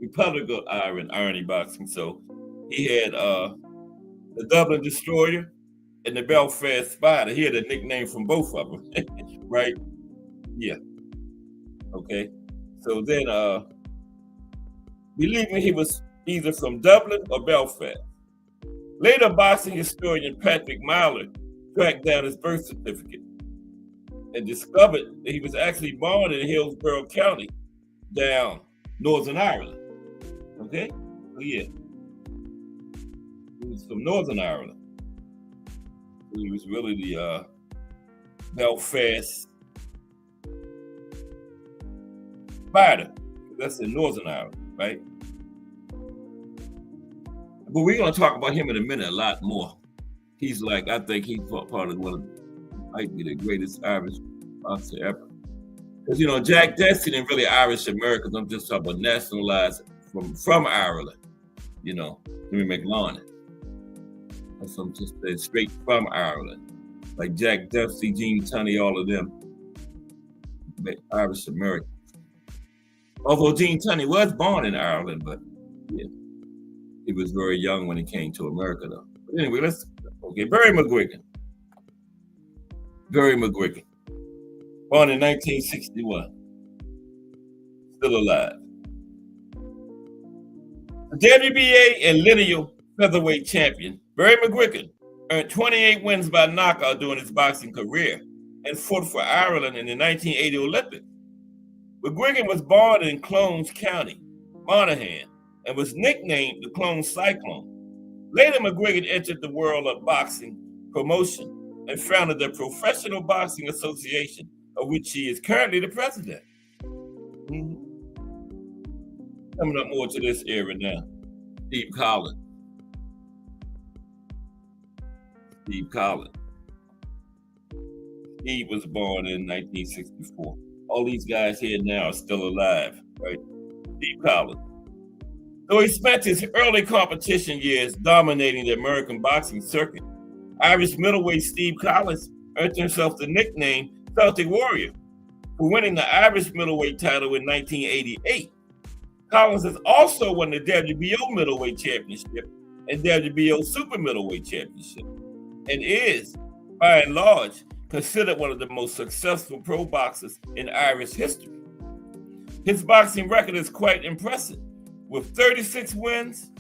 Republic of Ireland, irony boxing. So he had the Dublin Destroyer and the Belfast Spider. He had a nickname from both of them, right? Yeah. Okay. So then, believe me, he was either from Dublin or Belfast. Later, boxing historian Patrick Myler tracked down his birth certificate and discovered that he was actually born in Hillsborough County, down Northern Ireland. Okay? Oh, yeah. He was from Northern Ireland. So he was really the Belfast fighter. That's in Northern Ireland, right? But we're going to talk about him in a minute a lot more. He's like, I think he's part of might be the greatest Irish boxer ever. Because, you know, Jack Dempsey didn't really Irish Americans. I'm just talking about nationalized from Ireland. You know, Jimmy McLaurin. That's some just straight from Ireland. Like Jack Dempsey, Gene Tunney, all of them. Irish Americans. Although Gene Tunney was born in Ireland, but yeah, he was very young when he came to America, though. But anyway, Barry McGuigan. Barry McGuigan, born in 1961, still alive. The WBA and lineal featherweight champion, Barry McGuigan, earned 28 wins by knockout during his boxing career and fought for Ireland in the 1980 Olympics. McGuigan was born in Clones County, Monaghan, and was nicknamed the Clone Cyclone. Later, McGuigan entered the world of boxing promotion and founded the Professional Boxing Association, of which he is currently the president. Mm-hmm. Coming up more to this era now, Steve Collins. Steve Collins. Steve was born in 1964. All these guys here now are still alive, right? Steve Collins. Though he spent his early competition years dominating the American boxing circuit, Irish middleweight Steve Collins earned himself the nickname Celtic Warrior for winning the Irish middleweight title in 1988. Collins has also won the WBO middleweight championship and WBO super middleweight championship, and is, by and large, considered one of the most successful pro boxers in Irish history. His boxing record is quite impressive, with 36 wins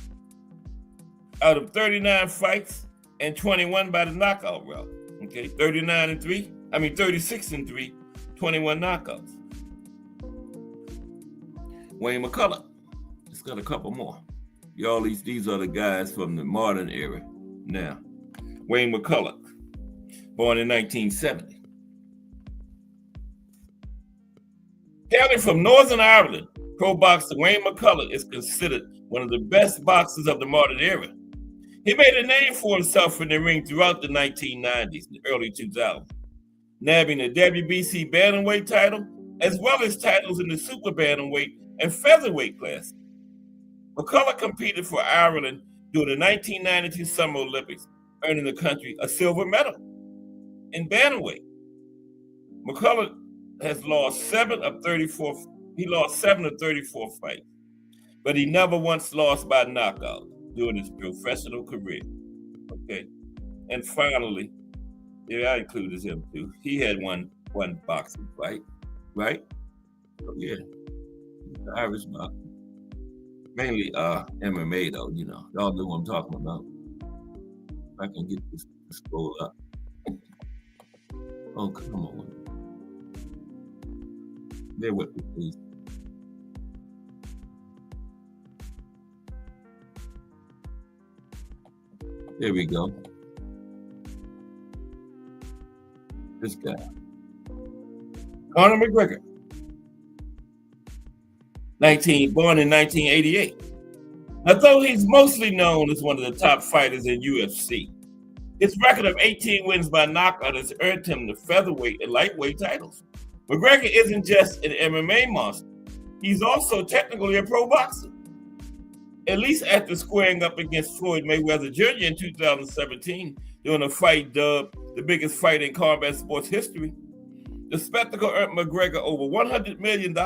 out of 39 fights and 21 by the knockout route. Okay, 36 and 3, 21 knockouts. Wayne McCulloch. It's got a couple more. These are the guys from the modern era now. Wayne McCulloch, born in 1970. Hailing from Northern Ireland, pro boxer Wayne McCulloch is considered one of the best boxers of the modern era. He made a name for himself in the ring throughout the 1990s and early 2000s, nabbing the WBC bantamweight title, as well as titles in the super bantamweight and featherweight class. McCulloch competed for Ireland during the 1992 Summer Olympics, earning the country a silver medal in bantamweight. McCulloch has lost 7 of 34. He lost 7 of 34 fights, but he never once lost by knockout during his professional career. Okay, and finally, I included him too. He had one boxing fight, right? So yeah, the Irish boxing, mainly MMA though. You know, y'all know what I'm talking about. If I can get this to scroll up. Oh, come on. Bear with me, please. There we go. This guy. Conor McGregor. Born in 1988. Although he's mostly known as one of the top fighters in UFC, his record of 18 wins by knockout has earned him the featherweight and lightweight titles. McGregor isn't just an MMA monster. He's also technically a pro boxer. At least after squaring up against Floyd Mayweather Jr. in 2017, during a fight dubbed the biggest fight in combat sports history, the spectacle earned McGregor over $100 million,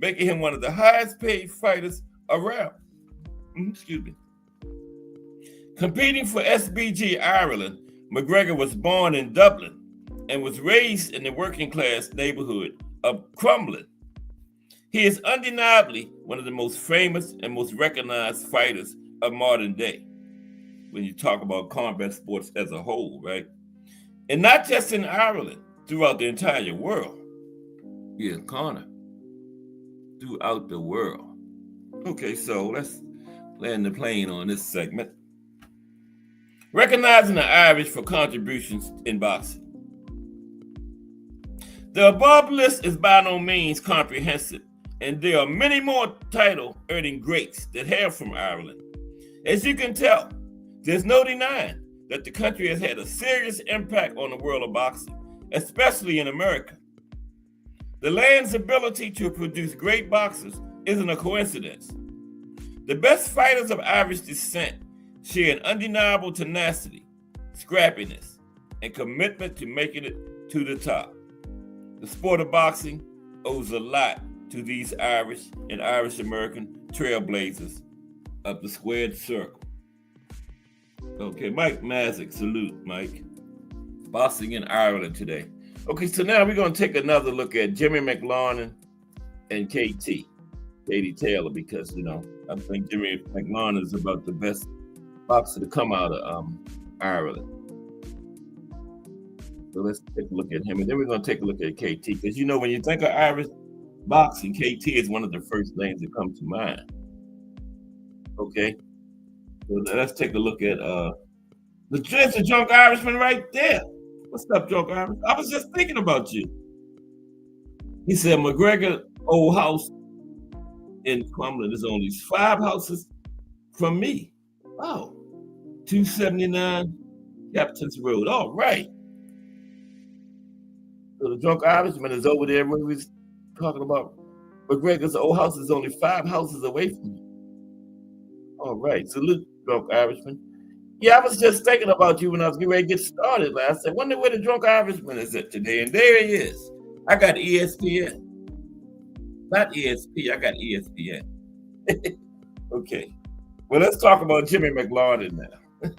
making him one of the highest paid fighters around. Excuse me. Competing for SBG Ireland, McGregor was born in Dublin and was raised in the working class neighborhood of Crumlin. He is undeniably one of the most famous and most recognized fighters of modern day when you talk about combat sports as a whole, right? And not just in Ireland, throughout the entire world. Yeah, Conor, throughout the world. Okay, so let's land the plane on this segment. Recognizing the Irish for contributions in boxing. The above list is by no means comprehensive, and there are many more title-earning greats that hail from Ireland. As you can tell, there's no denying that the country has had a serious impact on the world of boxing, especially in America. The land's ability to produce great boxers isn't a coincidence. The best fighters of Irish descent share an undeniable tenacity, scrappiness, and commitment to making it to the top. The sport of boxing owes a lot to these Irish and Irish-American trailblazers of the squared circle. Okay, Mike Mazik, salute, Mike. Boxing in Ireland today. Okay, so now we're going to take another look at Jimmy McLarnin and KT, Katie Taylor, because, I think Jimmy McLarnin is about the best boxer to come out of Ireland. So let's take a look at him, and then we're going to take a look at KT, because, when you think of Irish boxing, KT is one of the first names that come to mind. Okay, so let's take a look at there's a drunk Irishman right there. What's up, drunk Irishman? I was just thinking about you. He said McGregor old house in Crumlin is only 5 houses from me. Wow. 279 Captain's Road. All right. So the drunk Irishman is over there when we was talking about McGregor's old house is only 5 houses away from you. All right. Salute, drunk Irishman. Yeah, I was just thinking about you when I was getting ready to get started last. I wonder where the drunk Irishman is at today. And there he is. I got ESPN. Not ESP, I got ESPN. Okay. Well, let's talk about Jimmy McLarnin now.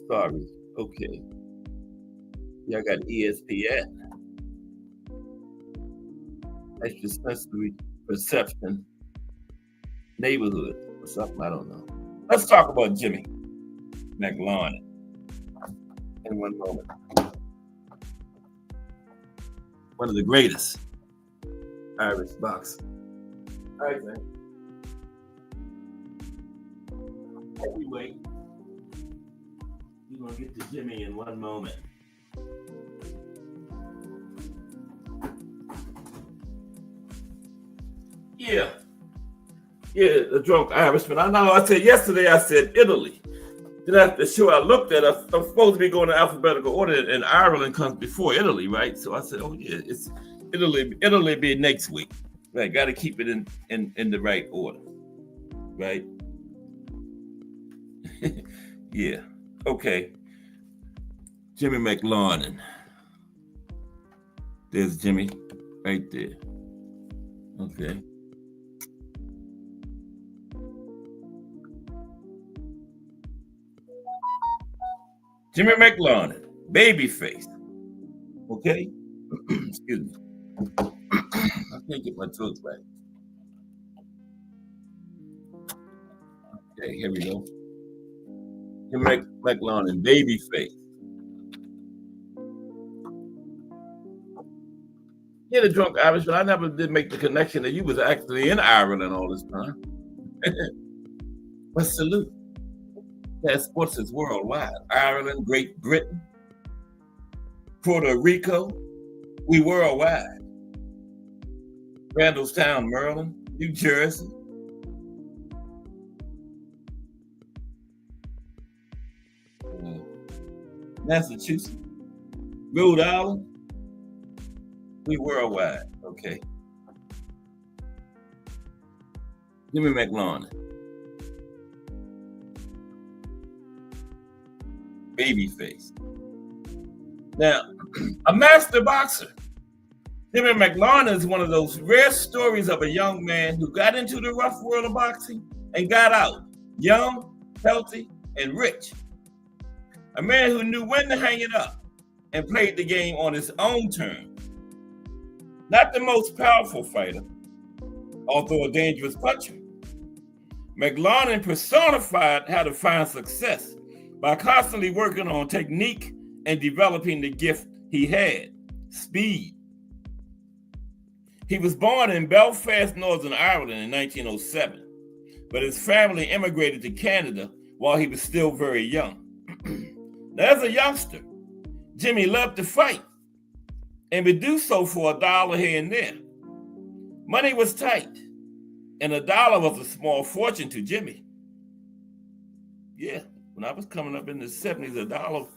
Sorry. Okay. Yeah, I got ESPN. Extrasensory perception neighborhood or something, I don't know. Let's talk about Jimmy McLarnin in one moment. One of the greatest Irish boxers. All right, man. Anyway, we're going to get to Jimmy in one moment. Yeah, the drunk Irishman. I know. I said yesterday. I said Italy. Then after the show, I looked at. I'm supposed to be going in alphabetical order, and Ireland comes before Italy, right? So I said, oh yeah, it's Italy. Italy be next week, right? Got to keep it in the right order, right? Yeah. Okay. Jimmy McLarnin. There's Jimmy, right there. Okay. Jimmy McLarnin, babyface. Okay? Excuse me. I can't get my throat back. Okay, here we go. Jimmy McLarnin, babyface. Yeah, the drunk Irishman. I never did make the connection that you was actually in Ireland all this time. But salute. That sports is worldwide. Ireland, Great Britain, Puerto Rico, we worldwide. Randallstown, Maryland, New Jersey. Massachusetts, Rhode Island, we worldwide. Okay. Jimmy McLarnin. Babyface. Now, a master boxer. Jimmy McLarnin is one of those rare stories of a young man who got into the rough world of boxing and got out young, healthy, and rich. A man who knew when to hang it up and played the game on his own terms. Not the most powerful fighter, although a dangerous puncher, McLaren personified how to find success by constantly working on technique and developing the gift he had, speed. He was born in Belfast, Northern Ireland in 1907, but his family immigrated to Canada while he was still very young. Now, as a youngster, Jimmy loved to fight and would do so for $1 here and there. Money was tight, and $1 was a small fortune to Jimmy. Yeah, when I was coming up in the 70s, $1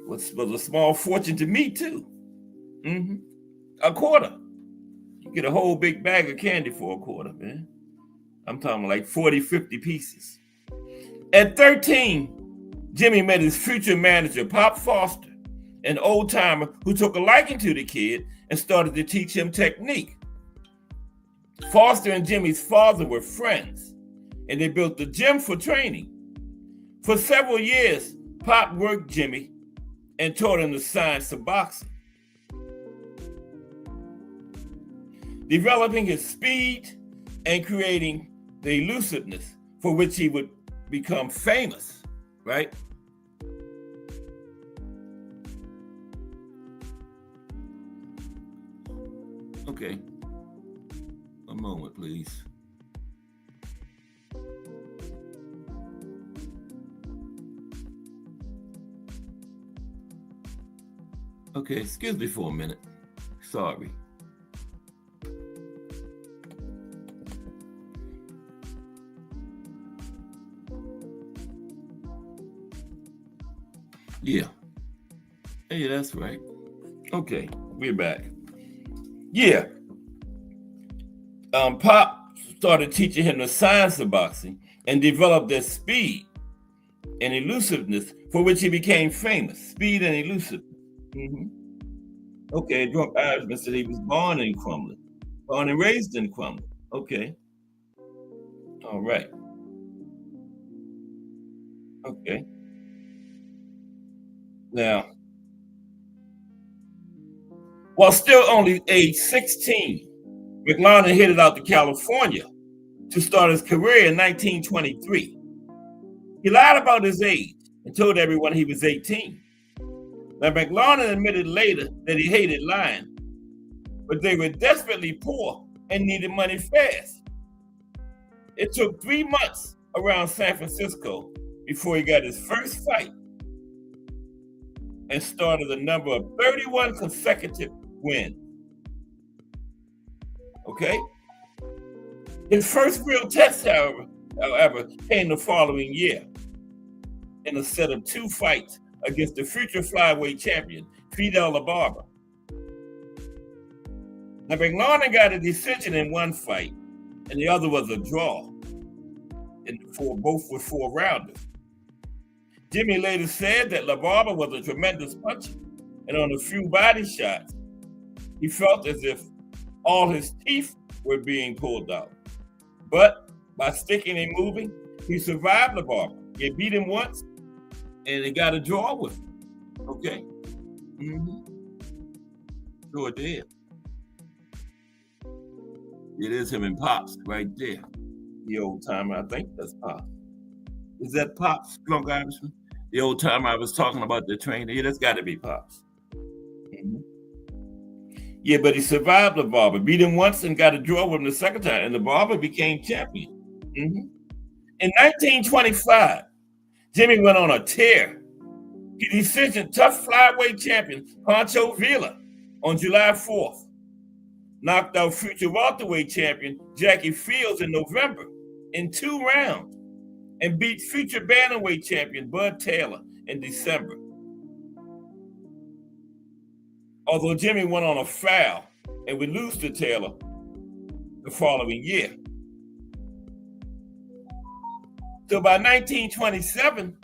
was a small fortune to me too. A quarter. You get a whole big bag of candy for a quarter, man. I'm talking like 40, 50 pieces. At 13, Jimmy met his future manager, Pop Foster, an old timer who took a liking to the kid and started to teach him technique. Foster and Jimmy's father were friends, and they built a gym for training. For several years, Pop worked Jimmy and taught him the science of boxing, developing his speed and creating the elusiveness for which he would become famous, right? Okay. One moment, please. Okay, excuse me for a minute. Sorry. Yeah. Hey, that's right. Okay, we're back. Yeah. Pop started teaching him the science of boxing and developed their speed and elusiveness for which he became famous. Speed and elusiveness. Okay, Drunk Irishman said he was born in Crumlin. Born and raised in Crumlin. Okay. All right. Okay. Now, while still only age 16, McLaren headed out to California to start his career in 1923. He lied about his age and told everyone he was 18. Now, McLaren admitted later that he hated lying, but they were desperately poor and needed money fast. It took 3 months around San Francisco before he got his first fight and started a number of 31 consecutive wins. Okay? His first real test, however, came the following year in a set of 2 fights against the future flyweight champion, Fidel LaBarba. Now, McLaren got a decision in one fight, and the other was a draw. Both were 4-rounders. Jimmy later said that LaBarba was a tremendous puncher, and on a few body shots, he felt as if all his teeth were being pulled out. But by sticking and moving, he survived LaBarba. He beat him once, and he got a draw with him. Okay? Sure did. It is him and Pops right there. The old timer, I think that's Pops. Is that Pops, Drunk Irishman? The old timer I was talking about, the trainer? Yeah, that's got to be Pops. Yeah, but he survived LaBarba, beat him once and got a draw with him the second time, and LaBarba became champion. In 1925, Jimmy went on a tear. He decisioned tough flyweight champion Pancho Villa on July 4th, knocked out future welterweight champion Jackie Fields in November in 2 rounds, and beat future bantamweight champion Bud Taylor in December. Although Jimmy went on a foul and would lose to Taylor the following year. So by 1927,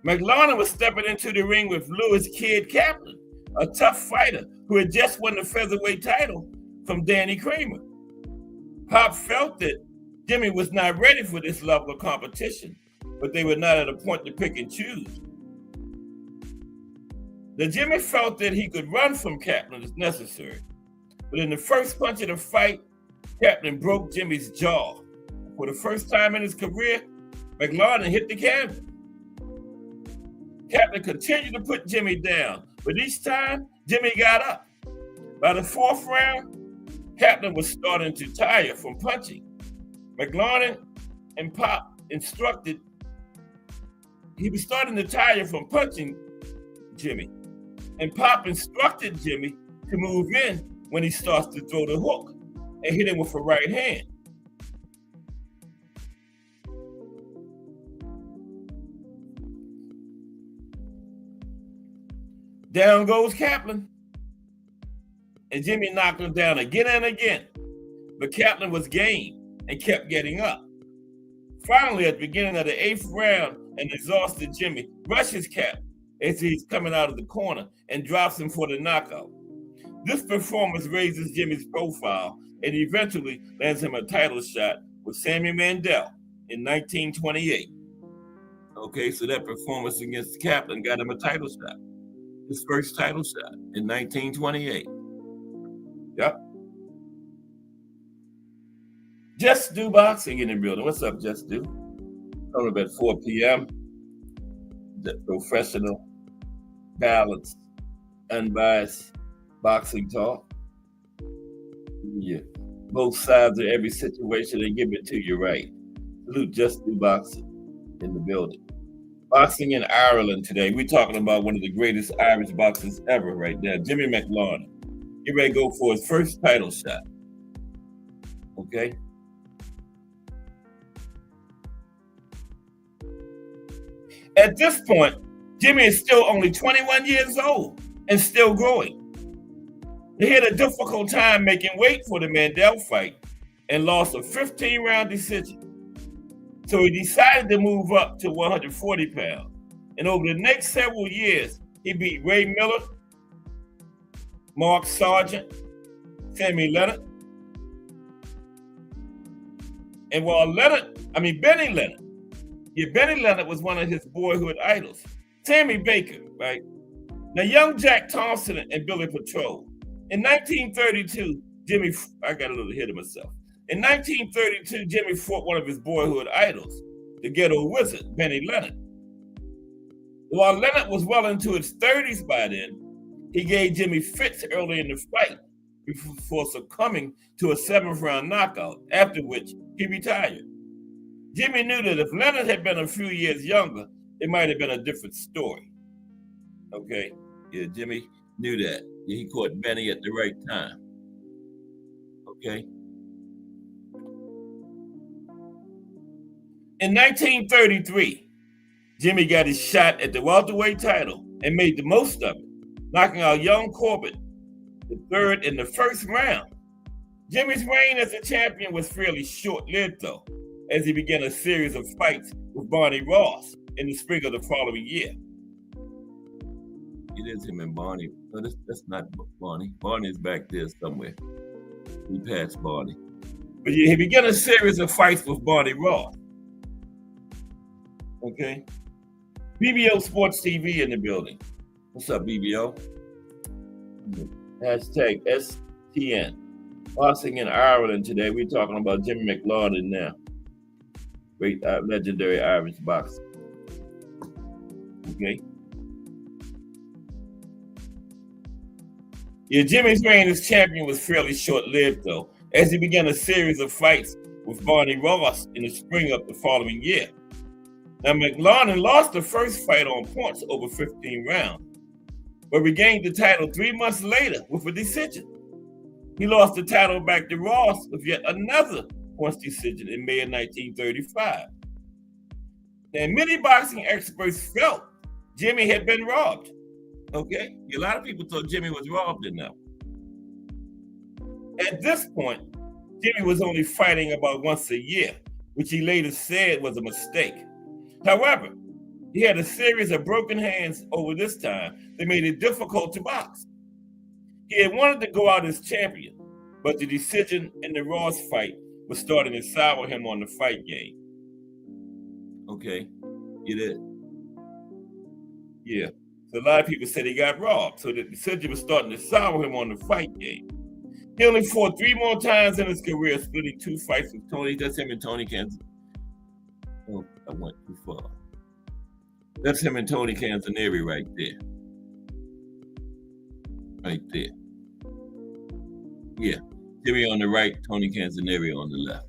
McLaren was stepping into the ring with Lewis Kid Kaplan, a tough fighter who had just won the featherweight title from Danny Kramer. Pop felt that Jimmy was not ready for this level of competition, but they were not at a point to pick and choose. The Jimmy felt that he could run from Kaplan as necessary, But in the first punch of the fight, Kaplan broke Jimmy's jaw. For the first time in his career, McLaurin hit the canvas. Kaplan continued to put Jimmy down, but each time, Jimmy got up. By the fourth round, Kaplan was starting to tire from punching. McLaurin and Pop instructed, he was starting to tire from punching Jimmy. And Pop instructed Jimmy to move in when he starts to throw the hook and hit him with a right hand. Down goes Kaplan. And Jimmy knocked him down again and again. But Kaplan was game and kept getting up. Finally, at the beginning of the 8th round, an exhausted Jimmy rushes Cap as he's coming out of the corner and drops him for the knockout. This performance raises Jimmy's profile and eventually lands him a title shot with Sammy Mandel in 1928. Okay, so that performance against Kaplan got him a title shot. His first title shot in 1928. Yep. Just Do Boxing in the building. What's up, Just Do? Coming up at 4 p.m. The professional, balanced, unbiased boxing talk. Yeah. Both sides of every situation, they give it to you right. Salute Just Do Boxing in the building. Boxing in Ireland today. We're talking about one of the greatest Irish boxers ever right now, Jimmy McLaurin. Get ready to go for his first title shot. Okay? At this point, Jimmy is still only 21 years old and still growing. He had a difficult time making weight for the Mandel fight and lost a 15-round decision. So he decided to move up to 140 pounds. And over the next several years, he beat Ray Miller, Mark Sargent, Sammy Leonard. And while Benny Leonard, Benny Leonard was one of his boyhood idols. Sammy Baker, right? Now, young Jack Thompson and Billy Patrol. In 1932, I got a little ahead of myself. In 1932, Jimmy fought one of his boyhood idols, the Ghetto Wizard, Benny Leonard. While Leonard was well into his 30s by then, he gave Jimmy fits early in the fight before succumbing to a 7th round knockout, after which he retired. Jimmy knew that if Leonard had been a few years younger, it might have been a different story. Okay, yeah, Jimmy knew that. Yeah, he caught Benny at the right time. Okay. In 1933, Jimmy got his shot at the welterweight title and made the most of it, knocking out young Corbett, the third in the first round. Jimmy's reign as a champion was fairly short-lived, though, as he began a series of fights with Barney Ross in the spring of the following year. It is him and Barney. No, that's not Barney. Barney's back there somewhere. We passed Barney. But he began a series of fights with Barney Ross. Okay. BBO Sports TV in the building. What's up, BBO? Hashtag STN. Boxing in Ireland today. We're talking about Jimmy McLaurin now. Great, legendary Irish boxer. Okay. Yeah, Jimmy's reign as champion was fairly short-lived, though, as he began a series of fights with Barney Ross in the spring of the following year. Now, McLaurin lost the first fight on points over 15 rounds, but regained the title 3 months later with a decision. He lost the title back to Ross with yet another points decision in May of 1935. Now, many boxing experts felt Jimmy had been robbed. Okay, a lot of people thought Jimmy was robbed in that. At this point, Jimmy was only fighting about once a year, which he later said was a mistake. However, he had a series of broken hands over this time that made it difficult to box. He had wanted to go out as champion, but the decision in the Ross fight was starting to sour him on the fight game. Okay, you did. Yeah. So a lot of people said he got robbed, so the decision was starting to sour him on the fight game. He only fought 3 more times in his career, splitting 2 fights with Tony. That's him and Tony Canzoneri. Oh, I went too far. That's him and Tony Canzoneri right there. Right there. Yeah. Jimmy on the right, Tony Canzoneri on the left.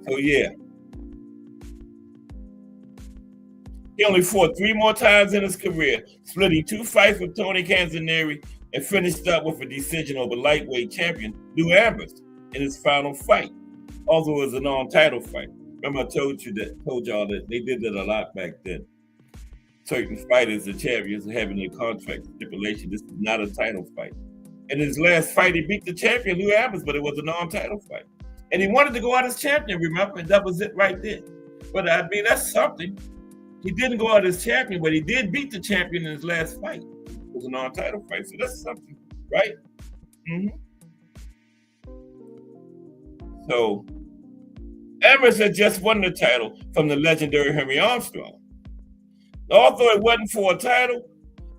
So yeah. He only fought 3 more times in his career, splitting 2 fights with Tony Canzoneri and finished up with a decision over lightweight champion Lou Ambers in his final fight. Also, it was a non-title fight. Remember, I told y'all that they did that a lot back then. Certain fighters, the champions, having their contract stipulation. This is not a title fight. In his last fight, he beat the champion Lou Ambers, but it was a non-title fight. And he wanted to go out as champion, remember? And that was it right there. But I mean, that's something. He didn't go out as champion, but he did beat the champion in his last fight. It was a non-title fight, so that's something, right? Mm-hmm. So, Ambers had just won the title from the legendary Henry Armstrong. Although it wasn't for a title,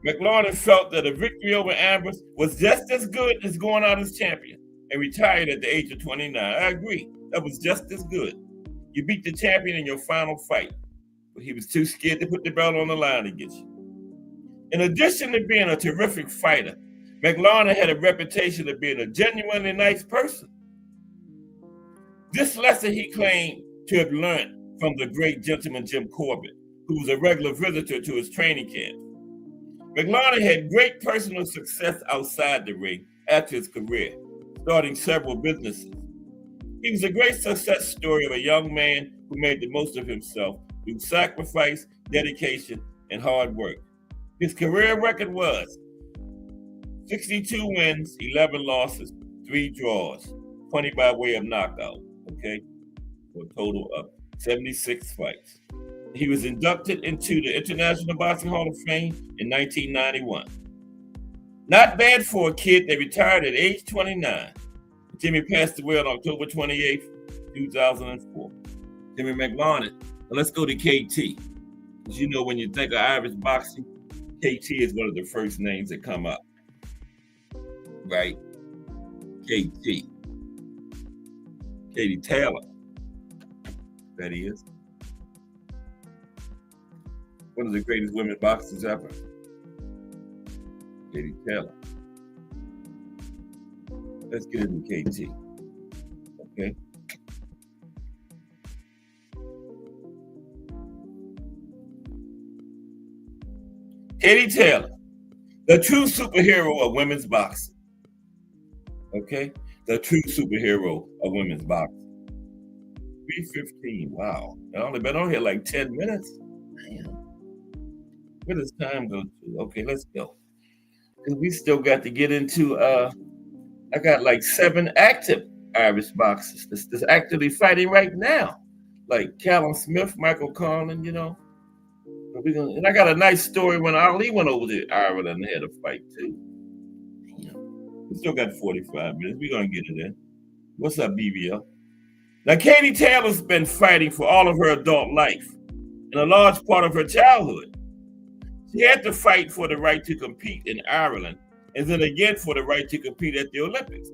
McLaurin felt that a victory over Ambers was just as good as going out as champion and retired at the age of 29. I agree. That was just as good. You beat the champion in your final fight, but he was too scared to put the belt on the line against you. In addition to being a terrific fighter, McLaurin had a reputation of being a genuinely nice person. This lesson he claimed to have learned from the great gentleman Jim Corbett, who was a regular visitor to his training camp. McLaurin had great personal success outside the ring after his career, starting several businesses. He was a great success story of a young man who made the most of himself through sacrifice, dedication, and hard work. His career record was 62 wins, 11 losses, 3 draws, 20 by way of knockout, okay? For a total of 76 fights. He was inducted into the International Boxing Hall of Fame in 1991. Not bad for a kid that retired at age 29. Jimmy passed away on October 28th, 2004. Jimmy McLaurin. Now let's go to KT. Because you know when you think of Irish boxing, KT is one of the first names that come up. Right? KT. Katie Taylor. That is. One of the greatest women boxers ever. Katie Taylor. Let's get into KT. Okay. Katie Taylor, the true superhero of women's boxing. Okay? The true superhero of women's boxing. 3:15. Wow. I only been on here like 10 minutes. Damn. Where does time go to? Okay, let's go. Because we still got to get into I got like 7 active Irish boxers that's actively fighting right now. Like Callum Smith, Michael Conlan, you know. And I got a nice story when Ali went over to Ireland and had a fight too. We still got 45 minutes. We're gonna get it in. What's up, BBL? Now, Katie Taylor's been fighting for all of her adult life and a large part of her childhood. She had to fight for the right to compete in Ireland and then again for the right to compete at the Olympics.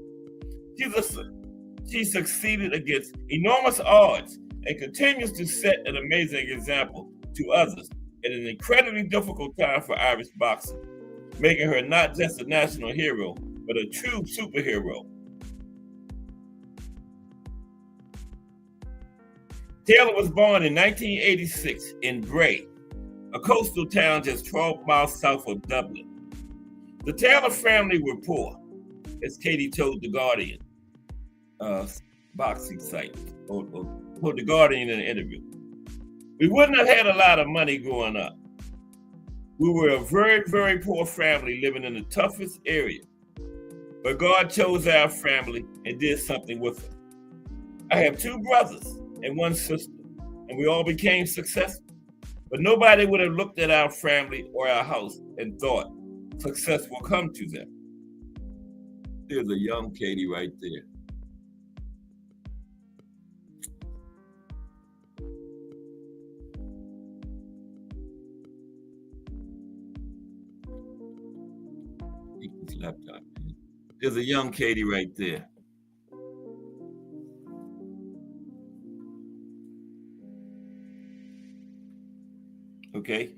She succeeded against enormous odds and continues to set an amazing example to others at an incredibly difficult time for Irish boxing, making her not just a national hero, but a true superhero. Taylor was born in 1986 in Bray, a coastal town just 12 miles south of Dublin. The Taylor family were poor, as Katie told The Guardian boxing site, or told The Guardian in an interview. We wouldn't have had a lot of money growing up. We were a very, very poor family living in the toughest area. But God chose our family and did something with it. I have 2 brothers and 1 sister, and we all became successful. But nobody would have looked at our family or our house and thought success will come to them. There's a young Katie right there. Take this laptop. There's a young Katie right there. Okay.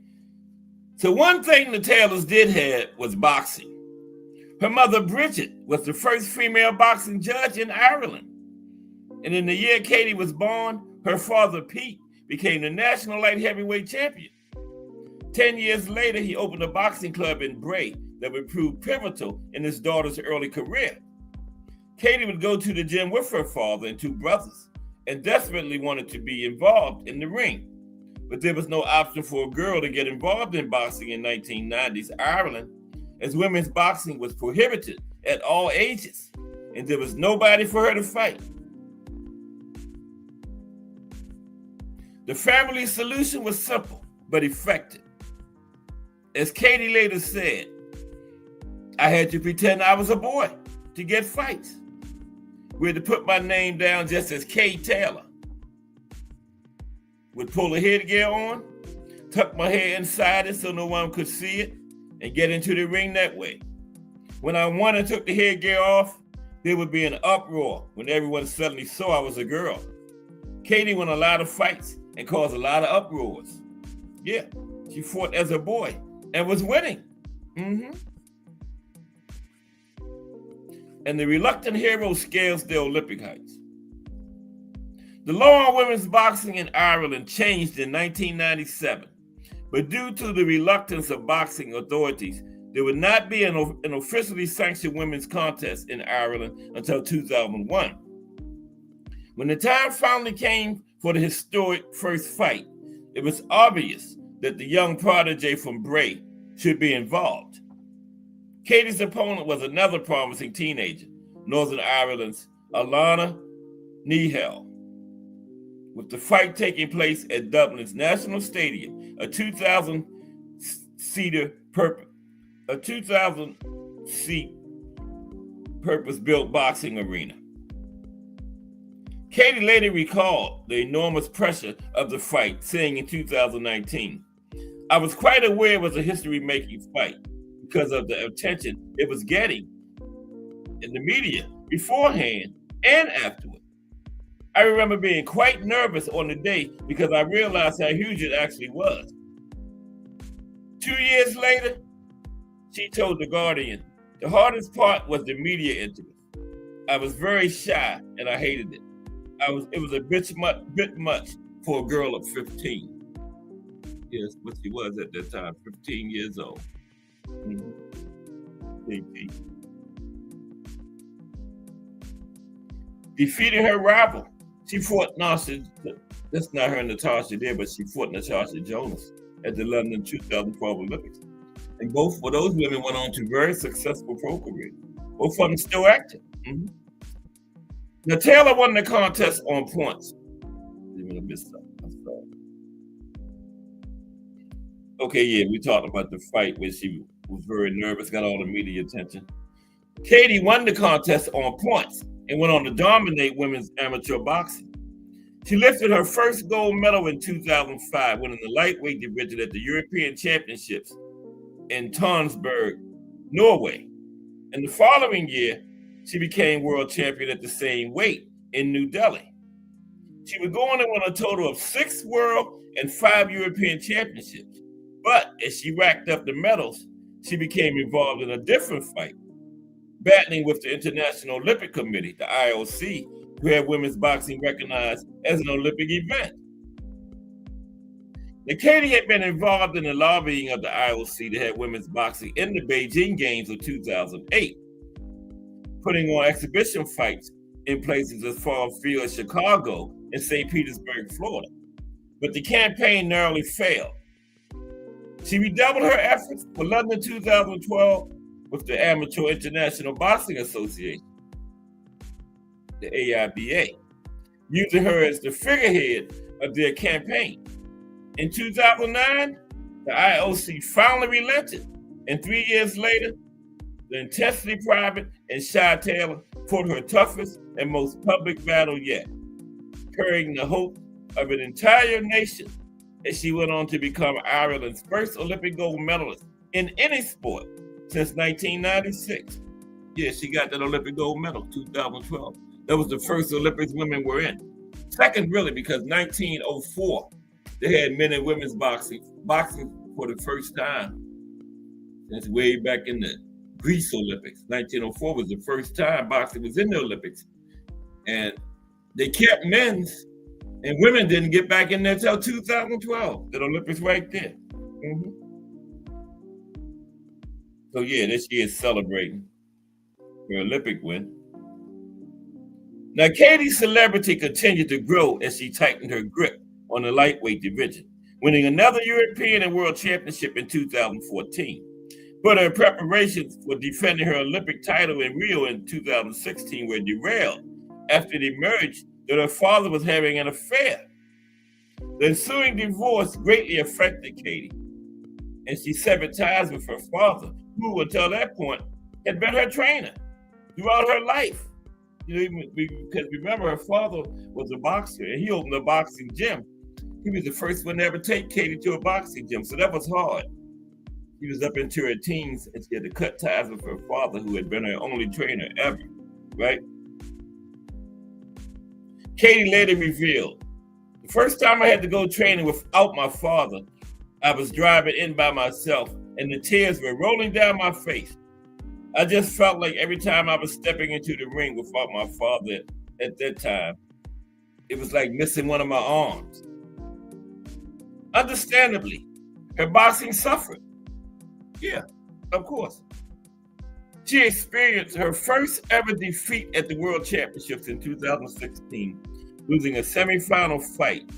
So one thing the Taylors did have was boxing. Her mother, Bridget, was the first female boxing judge in Ireland. And in the year Katie was born, her father, Pete, became the national light heavyweight champion. 10 years later, he opened a boxing club in Bray that would prove pivotal in his daughter's early career. Katie would go to the gym with her father and two brothers and desperately wanted to be involved in the ring. But there was no option for a girl to get involved in boxing in 1990s Ireland, as women's boxing was prohibited at all ages, and there was nobody for her to fight. The family solution was simple, but effective. As Katie later said, I had to pretend I was a boy to get fights. We had to put my name down just as Kay Taylor. Would pull a headgear on, tuck my hair inside it so no one could see it, and get into the ring that way. When I won and took the headgear off, there would be an uproar when everyone suddenly saw I was a girl. Katie won a lot of fights and caused a lot of uproars. Yeah, she fought as a boy and was winning. And the reluctant hero scales the Olympic heights. The law on women's boxing in Ireland changed in 1997, but due to the reluctance of boxing authorities, there would not be an officially sanctioned women's contest in Ireland until 2001. When the time finally came for the historic first fight, it was obvious that the young protege from Bray should be involved. Katie's opponent was another promising teenager, Northern Ireland's Alana Nihal, with the fight taking place at Dublin's National Stadium, a 2,000-seat purpose-built boxing arena. Katie later recalled the enormous pressure of the fight, saying in 2019, I was quite aware it was a history-making fight because of the attention it was getting in the media beforehand and afterward. I remember being quite nervous on the day because I realized how huge it actually was. 2 years later, she told The Guardian, the hardest part was the media interview. I was very shy and I hated it. It was a bit much for a girl of 15. Yes, what she was at that time, 15 years old. Defeated her rival. She fought that's not her Natasha there, but she fought Natasha Jonas at the London 2012 Olympics. And both of those women went on to very successful pro careers. Both of them still active. Now, Taylor won the contest on points. Okay, yeah, we talked about the fight where she was very nervous, got all the media attention. Katie won the contest on points and went on to dominate women's amateur boxing. She lifted her first gold medal in 2005, winning the lightweight division at the European Championships in Tønsberg, Norway. And the following year, she became world champion at the same weight in New Delhi. She would go on to win a total of 6 world and 5 European championships. But as she racked up the medals, she became involved in a different fight, battling with the International Olympic Committee, the IOC, who had women's boxing recognized as an Olympic event. Now, Katie had been involved in the lobbying of the IOC to have women's boxing in the Beijing Games of 2008, putting on exhibition fights in places as far afield as Chicago and St. Petersburg, Florida. But the campaign narrowly failed. She redoubled her efforts for London 2012 with the Amateur International Boxing Association, the AIBA, using her as the figurehead of their campaign. In 2009, the IOC finally relented, and 3 years later, the intensely private and shy Taylor fought her toughest and most public battle yet, carrying the hope of an entire nation as she went on to become Ireland's first Olympic gold medalist in any sport since 1996. Yeah, she got that Olympic gold medal, 2012. That was the first Olympics women were in. Second, really, because 1904, they had men and women's boxing for the first time since way back in the Greece Olympics. 1904 was the first time boxing was in the Olympics. And they kept men's, and women didn't get back in there until 2012, the Olympics right there. Mm-hmm. So yeah, this year is celebrating her Olympic win. Now, Katie's celebrity continued to grow as she tightened her grip on the lightweight division, winning another European and World Championship in 2014. But her preparations for defending her Olympic title in Rio in 2016 were derailed after it emerged that her father was having an affair. The ensuing divorce greatly affected Katie, and she severed ties with her father, who until that point had been her trainer throughout her life. Because remember, her father was a boxer, and he opened a boxing gym. He was the first one to ever take Katie to a boxing gym, so that was hard. She was up into her teens, and she had to cut ties with her father, who had been her only trainer ever, right? Katie later revealed, the first time I had to go training without my father, I was driving in by myself, and the tears were rolling down my face. I just felt like every time I was stepping into the ring without my father at that time, it was like missing one of my arms. Understandably, her boxing suffered. Yeah, of course. She experienced her first ever defeat at the World Championships in 2016, losing a semifinal fight.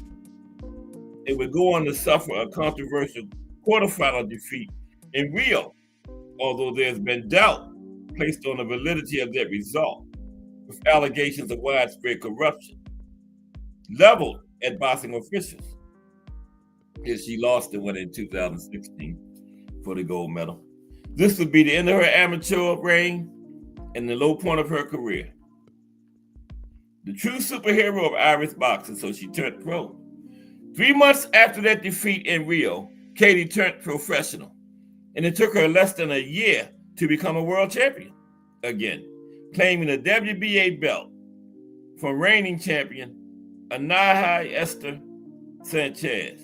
It would go on to suffer a controversial quarterfinal defeat in Rio, although there's been doubt placed on the validity of that result, with allegations of widespread corruption leveled at boxing officials. Yet she lost the one in 2016 for the gold medal. This would be the end of her amateur reign and the low point of her career. The true superhero of Irish boxing, so she turned pro. 3 months after that defeat in Rio, Katie turned professional, and it took her less than a year to become a world champion again, claiming a WBA belt from reigning champion Anahi Esther Sanchez.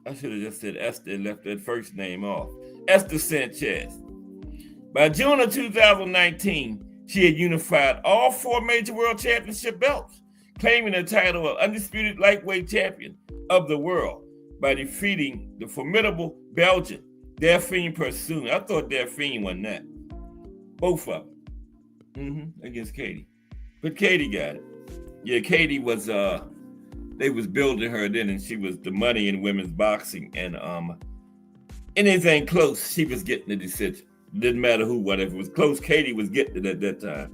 I should have just said Esther and left that first name off. Esther Sanchez. By June of 2019, she had unified all 4 major world championship belts, claiming the title of undisputed lightweight champion of the world by defeating the formidable Belgian Delphine Persoon. I thought Delphine won that. Both of them. Against Katie. But Katie got it. Yeah, Katie was, they was building her then, and she was the money in women's boxing. And anything close, she was getting the decision. Didn't matter who, whatever. It was close, Katie was getting it at that time.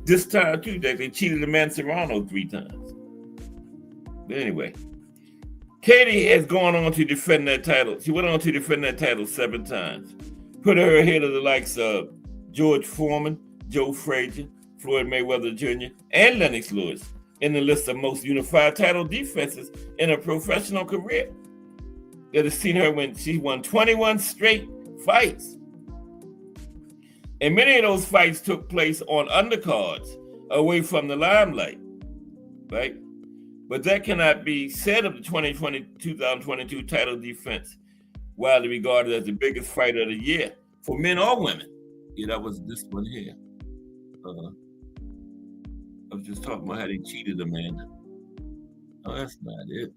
This time, too, they cheated Amanda Serrano 3 times. But anyway, Katie has gone on to defend that title. She went on to defend that title 7 times. Put her ahead of the likes of George Foreman, Joe Frazier, Floyd Mayweather Jr., and Lennox Lewis in the list of most unified title defenses in her professional career. That has seen her when she won 21 straight fights. And many of those fights took place on undercards, away from the limelight, right? But that cannot be said of the 2022 title defense, widely regarded as the biggest fight of the year for men or women. Yeah, that was this one here. I was just talking about how they cheated Amanda. Oh, that's not it.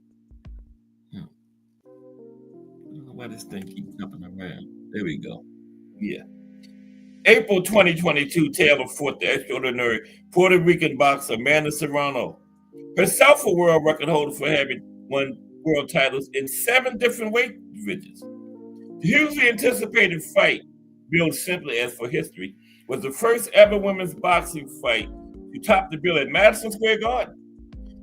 I don't know why this thing keeps jumping around. There we go. Yeah. April 2022, Taylor fought the extraordinary Puerto Rican boxer Amanda Serrano, herself a world record holder for having won world titles in 7 different weight divisions. The hugely anticipated fight, billed simply as for history, was the first ever women's boxing fight to top the bill at Madison Square Garden.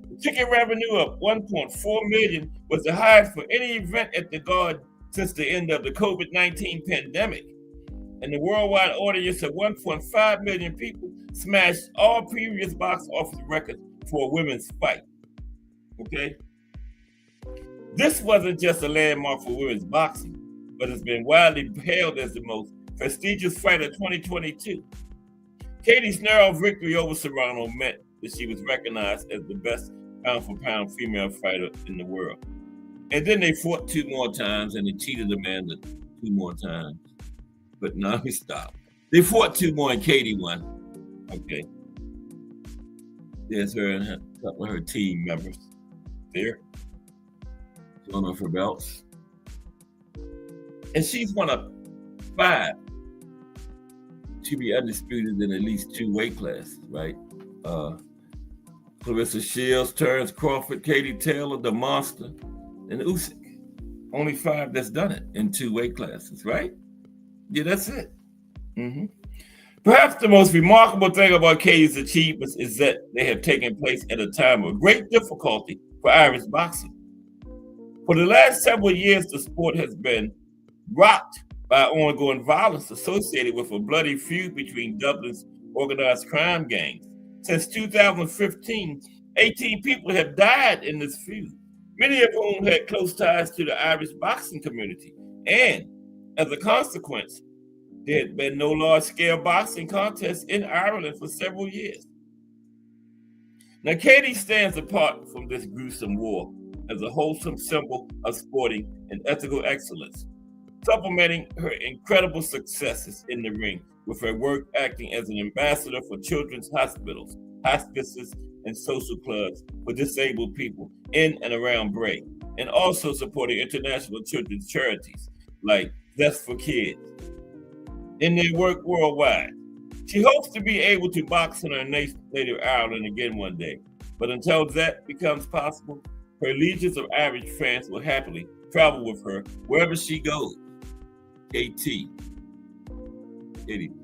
The ticket revenue of $1.4 million was the highest for any event at the Garden since the end of the COVID-19 pandemic. And the worldwide audience of 1.5 million people smashed all previous box office records for a women's fight. Okay? This wasn't just a landmark for women's boxing, but it's been widely hailed as the most prestigious fight of 2022. Katie's narrow victory over Serrano meant that she was recognized as the best pound-for-pound female fighter in the world. And then they fought 2 more times, and they cheated Amanda 2 more times. But now he stopped. They fought 2 more, and Katie won. Okay. There's her and a couple of her team members there. Showing off her belts. And she's one of 5 to be undisputed in at least 2 weight classes, right? Clarissa Shields, Terrence Crawford, Katie Taylor, the Monster, and Usyk. Only 5 that's done it in 2 weight classes, right? Yeah, that's it. Mm-hmm. Perhaps the most remarkable thing about Katie's achievements is that they have taken place at a time of great difficulty for Irish boxing. For the last several years, the sport has been rocked by ongoing violence associated with a bloody feud between Dublin's organized crime gangs. Since 2015, 18 people have died in this feud, many of whom had close ties to the Irish boxing community. And as a consequence, there had been no large-scale boxing contests in Ireland for several years. Now, Katie stands apart from this gruesome war as a wholesome symbol of sporting and ethical excellence, supplementing her incredible successes in the ring with her work acting as an ambassador for children's hospitals, hospices, and social clubs for disabled people in and around Bray, and also supporting international children's charities like Zest for Kids in their work worldwide. She hopes to be able to box in her native Ireland again one day, but until that becomes possible, her legions of Irish fans will happily travel with her wherever she goes. Katie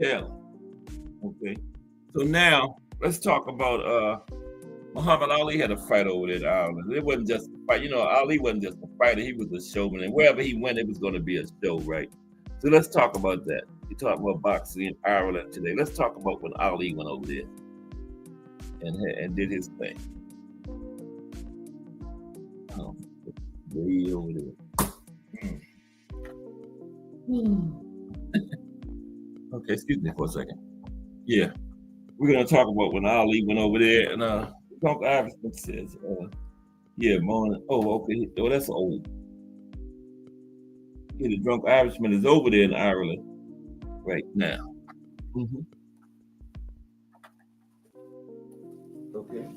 Taylor. Okay. So now let's talk about Muhammad Ali had a fight over there in Ireland. It wasn't just a fight. You know, Ali wasn't just a fighter, he was a showman. And wherever he went, it was going to be a show, right? So let's talk about that. We talk about boxing in Ireland today. Let's talk about when Ali went over there and did his thing. Oh, way over there. Okay, excuse me for a second. Yeah, we're gonna talk about when Ali went over there, and Drunk Irishman says, yeah, morning. Oh, okay. Oh, that's old. Yeah, the Drunk Irishman is over there in Ireland right now. Mm-hmm. Okay.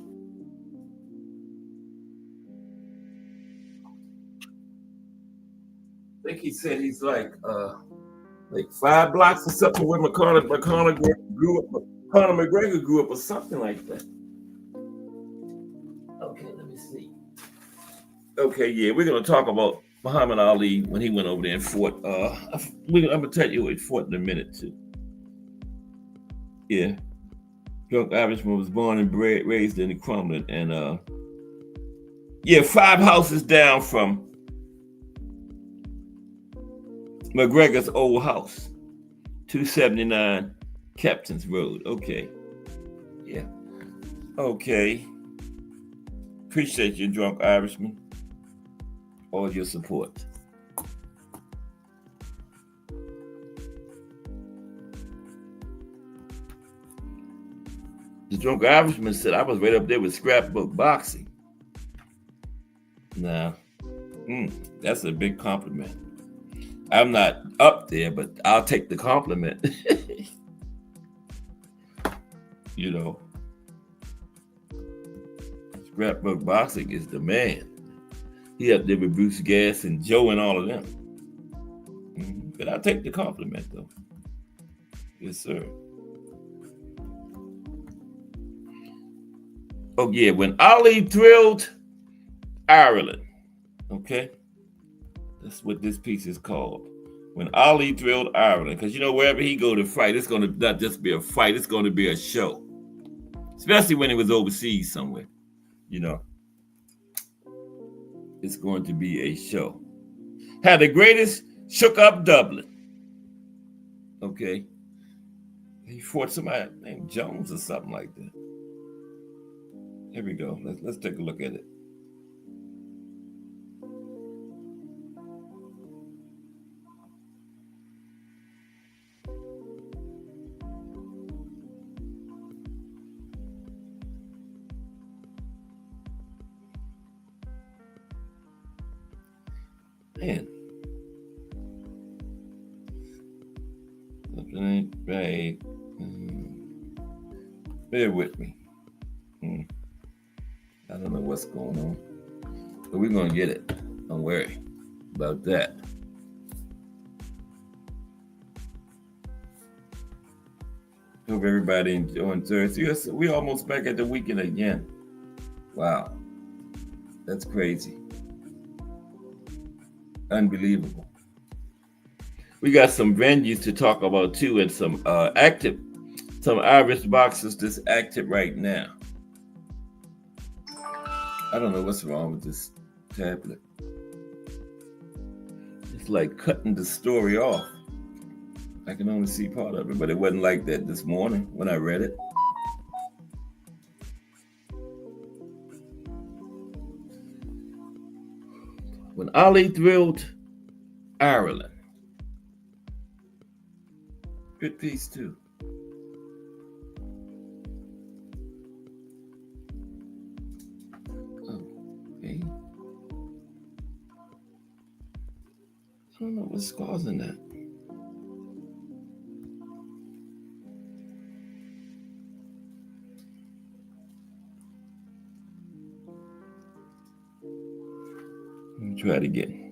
I think he said he's like 5 blocks or something where Conor grew up. Conor McGregor grew up or something like that. Okay, let me see. Okay, yeah, we're gonna talk about Muhammad Ali when he went over there and fought. I'm gonna tell you he fought in a minute too. Yeah, Drunk Irishman was born and raised in Crumlin, and 5 houses down from McGregor's old house, 279 Captain's Road. Okay. Yeah. Okay. Appreciate you, Drunk Irishman. All your support. The Drunk Irishman said I was right up there with scrapbook boxing. Now, that's a big compliment. I'm not up there, but I'll take the compliment. You know, scrapbook boxing is the man. He up there with Bruce Gass and Joe and all of them. But I'll take the compliment, though. Yes, sir. Oh, yeah, when Ali thrilled Ireland, okay? That's what this piece is called. When Ali thrilled Ireland, because you know wherever he go to fight, it's going to not just be a fight, it's going to be a show. Especially when he was overseas somewhere, you know. It's going to be a show. Had the greatest shook up Dublin. Okay. He fought somebody named Jones or something like that. Here we go. Let's take a look at it. Man, something ain't right. Bear with me. I don't know what's going on, but we're gonna get it. Don't worry about that. Hope everybody enjoying Thursday. Yes, we're almost back at the weekend again. Wow, that's crazy. Unbelievable. We got some venues to talk about too, and some Irish boxers that's active right now. I don't know what's wrong with this tablet. It's like cutting the story off. I can only see part of it, but it wasn't like that this morning when I read it. When Ali thrilled Ireland. Good piece too. Okay. I don't know what's causing that. Let me try it again.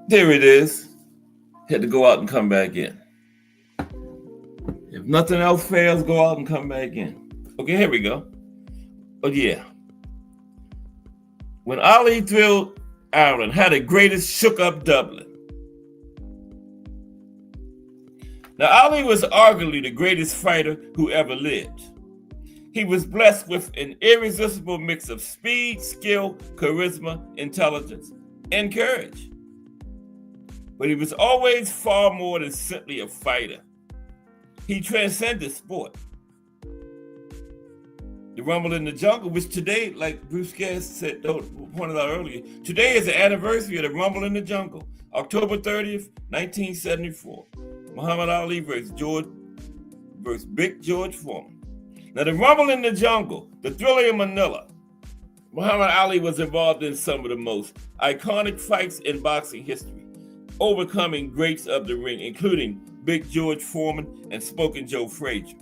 There it is. Had to go out and come back in. If nothing else fails, go out and come back in. Okay, here we go. Oh, yeah. When Ali thrilled Ireland, had the greatest shook up Dublin. Now, Ali was arguably the greatest fighter who ever lived. He was blessed with an irresistible mix of speed, skill, charisma, intelligence, and courage. But he was always far more than simply a fighter. He transcended sport. The Rumble in the Jungle, which today, like Bruce Gass pointed out earlier, today is the anniversary of the Rumble in the Jungle, October 30th, 1974. Muhammad Ali versus Big George Foreman. Now, the Rumble in the Jungle, the Thriller in Manila, Muhammad Ali was involved in some of the most iconic fights in boxing history, overcoming greats of the ring, including Big George Foreman and Smoking Joe Frazier.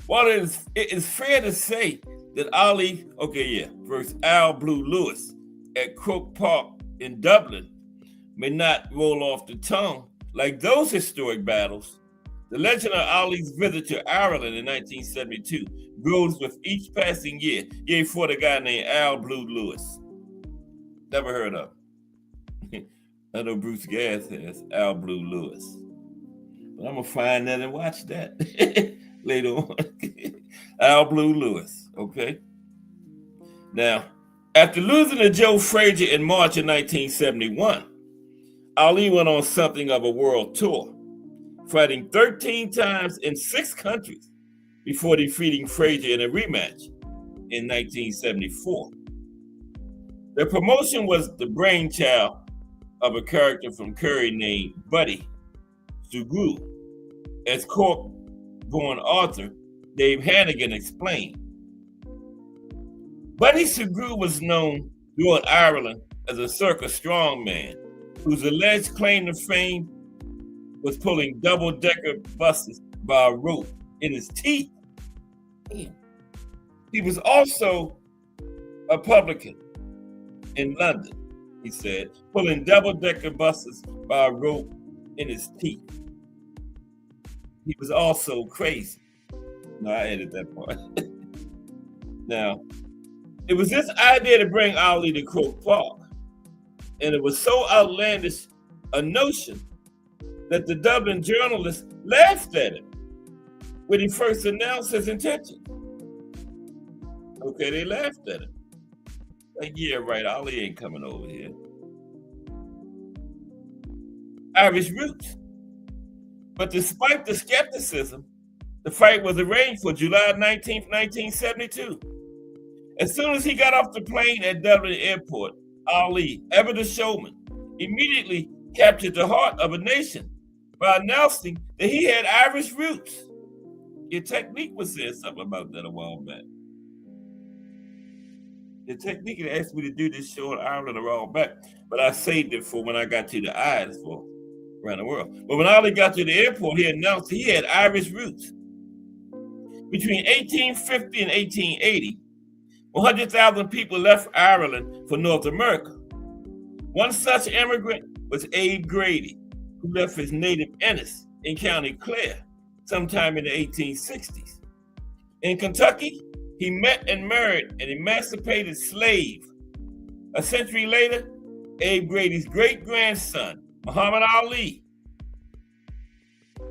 While it is fair to say that Ali, versus Al Blue Lewis at Croke Park in Dublin may not roll off the tongue like those historic battles, the legend of Ali's visit to Ireland in 1972 grows with each passing year. He fought a guy named Al Blue Lewis. Never heard of him. I know Bruce Gass has Al Blue Lewis. But I'm going to find that and watch that later on. Al Blue Lewis, okay? Now, after losing to Joe Frazier in March of 1971, Ali went on something of a world tour, fighting 13 times in 6 countries before defeating Frazier in a rematch in 1974. The promotion was the brainchild of a character from Curry named Buddy Sugrue. As Cork-born author Dave Hannigan explained, Buddy Sugrue was known throughout Ireland as a circus strongman whose alleged claim to fame was pulling double-decker buses by a rope in his teeth. He was also a publican in London, he said, pulling double-decker buses by a rope in his teeth. He was also crazy. No, I added that part. Now, it was this idea to bring Ali to Croke Park, and it was so outlandish a notion that the Dublin journalists laughed at him when he first announced his intention. Okay, they laughed at him. Like, yeah, right, Ali ain't coming over here. Irish roots. But despite the skepticism, the fight was arranged for July 19th, 1972. As soon as he got off the plane at Dublin Airport, Ali, ever the showman, immediately captured the heart of a nation by announcing that he had Irish roots. Your Technique was saying something about that a while back. The technique that asked me to do this show in Ireland a while back, but I saved it for when I got to the Isles for around the world. But when Ali got to the airport, he announced he had Irish roots. Between 1850 and 1880, 100,000 people left Ireland for North America. One such immigrant was Abe Grady, who left his native Ennis in County Clare sometime in the 1860s. In Kentucky, he met and married an emancipated slave. A century later, Abe Grady's great-grandson, Muhammad Ali,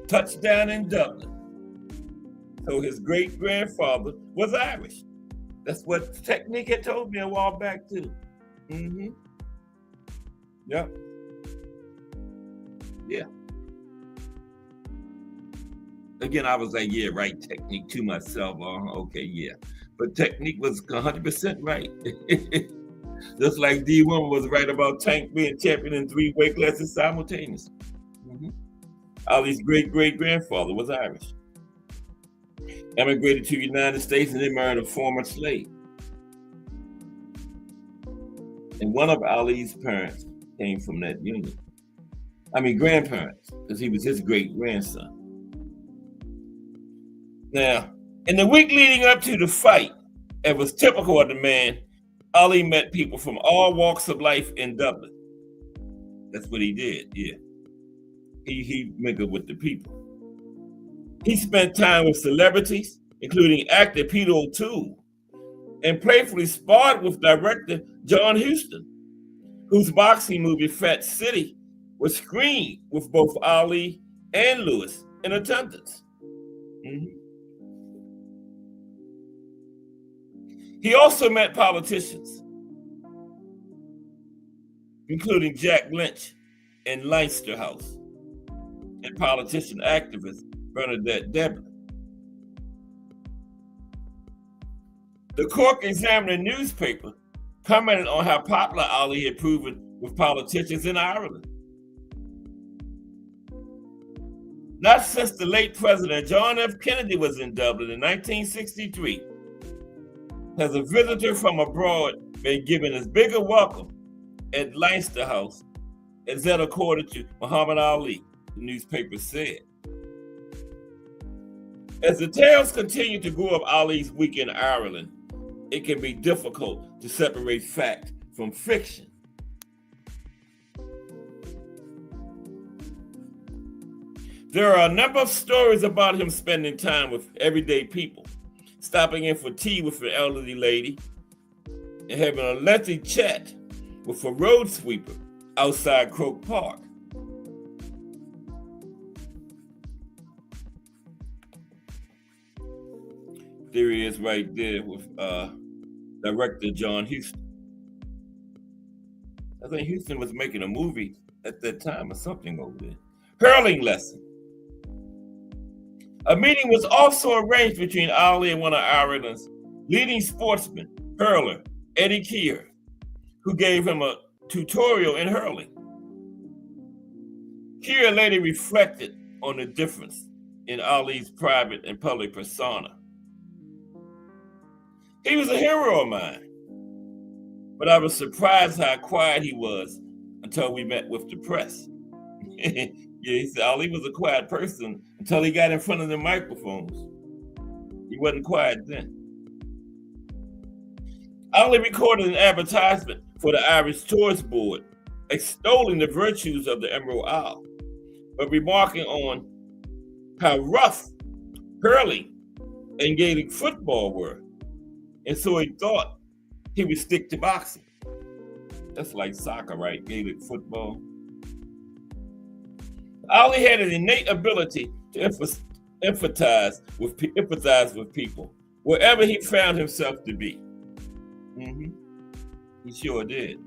touched down in Dublin. So his great-grandfather was Irish. That's what Technique had told me a while back, too. Mm-hmm. Yep. Yeah. Again, I was like, yeah, right, Technique to myself. Okay, yeah. But Technique was 100% right. Just like D1 was right about Tank being champion in 3 weight classes simultaneously. Mm-hmm. Ali's great-great-grandfather was Irish. Emigrated to the United States and then married a former slave. And one of Ali's parents came from that union. Grandparents, because he was his great-grandson. Now, in the week leading up to the fight, it was typical of the man, Ali met people from all walks of life in Dublin. That's what he did, yeah. He mingled with the people. He spent time with celebrities, including actor Peter O'Toole, and playfully sparred with director John Huston, whose boxing movie Fat City was screened with both Ali and Lewis in attendance. Mm-hmm. He also met politicians, including Jack Lynch in Leinster House, and politician activist Bernadette Deborah. The Cork Examiner newspaper commented on how popular Ali had proven with politicians in Ireland. Not since the late President John F. Kennedy was in Dublin in 1963 has a visitor from abroad been given as big a welcome at Leinster House as that accorded to Muhammad Ali, the newspaper said. As the tales continue to grow of Ali's week in Ireland, it can be difficult to separate fact from fiction. There are a number of stories about him spending time with everyday people, stopping in for tea with an elderly lady, and having a lengthy chat with a road sweeper outside Croke Park. There he is right there with director John Huston. I think Huston was making a movie at that time or something over there. Hurling lesson. A meeting was also arranged between Ali and one of Ireland's leading sportsmen, hurler Eddie Keir, who gave him a tutorial in hurling. Keir later reflected on the difference in Ali's private and public persona. He was a hero of mine, but I was surprised how quiet he was until we met with the press. Yeah, he said Ali was a quiet person until he got in front of the microphones. He wasn't quiet then. Ali recorded an advertisement for the Irish Tourist Board, extolling the virtues of the Emerald Isle, but remarking on how rough hurling and Gaelic football were. And so he thought he would stick to boxing. That's like soccer, right? Gaelic football. Ali had an innate ability to empathize with people, wherever he found himself to be. Mm-hmm. He sure did.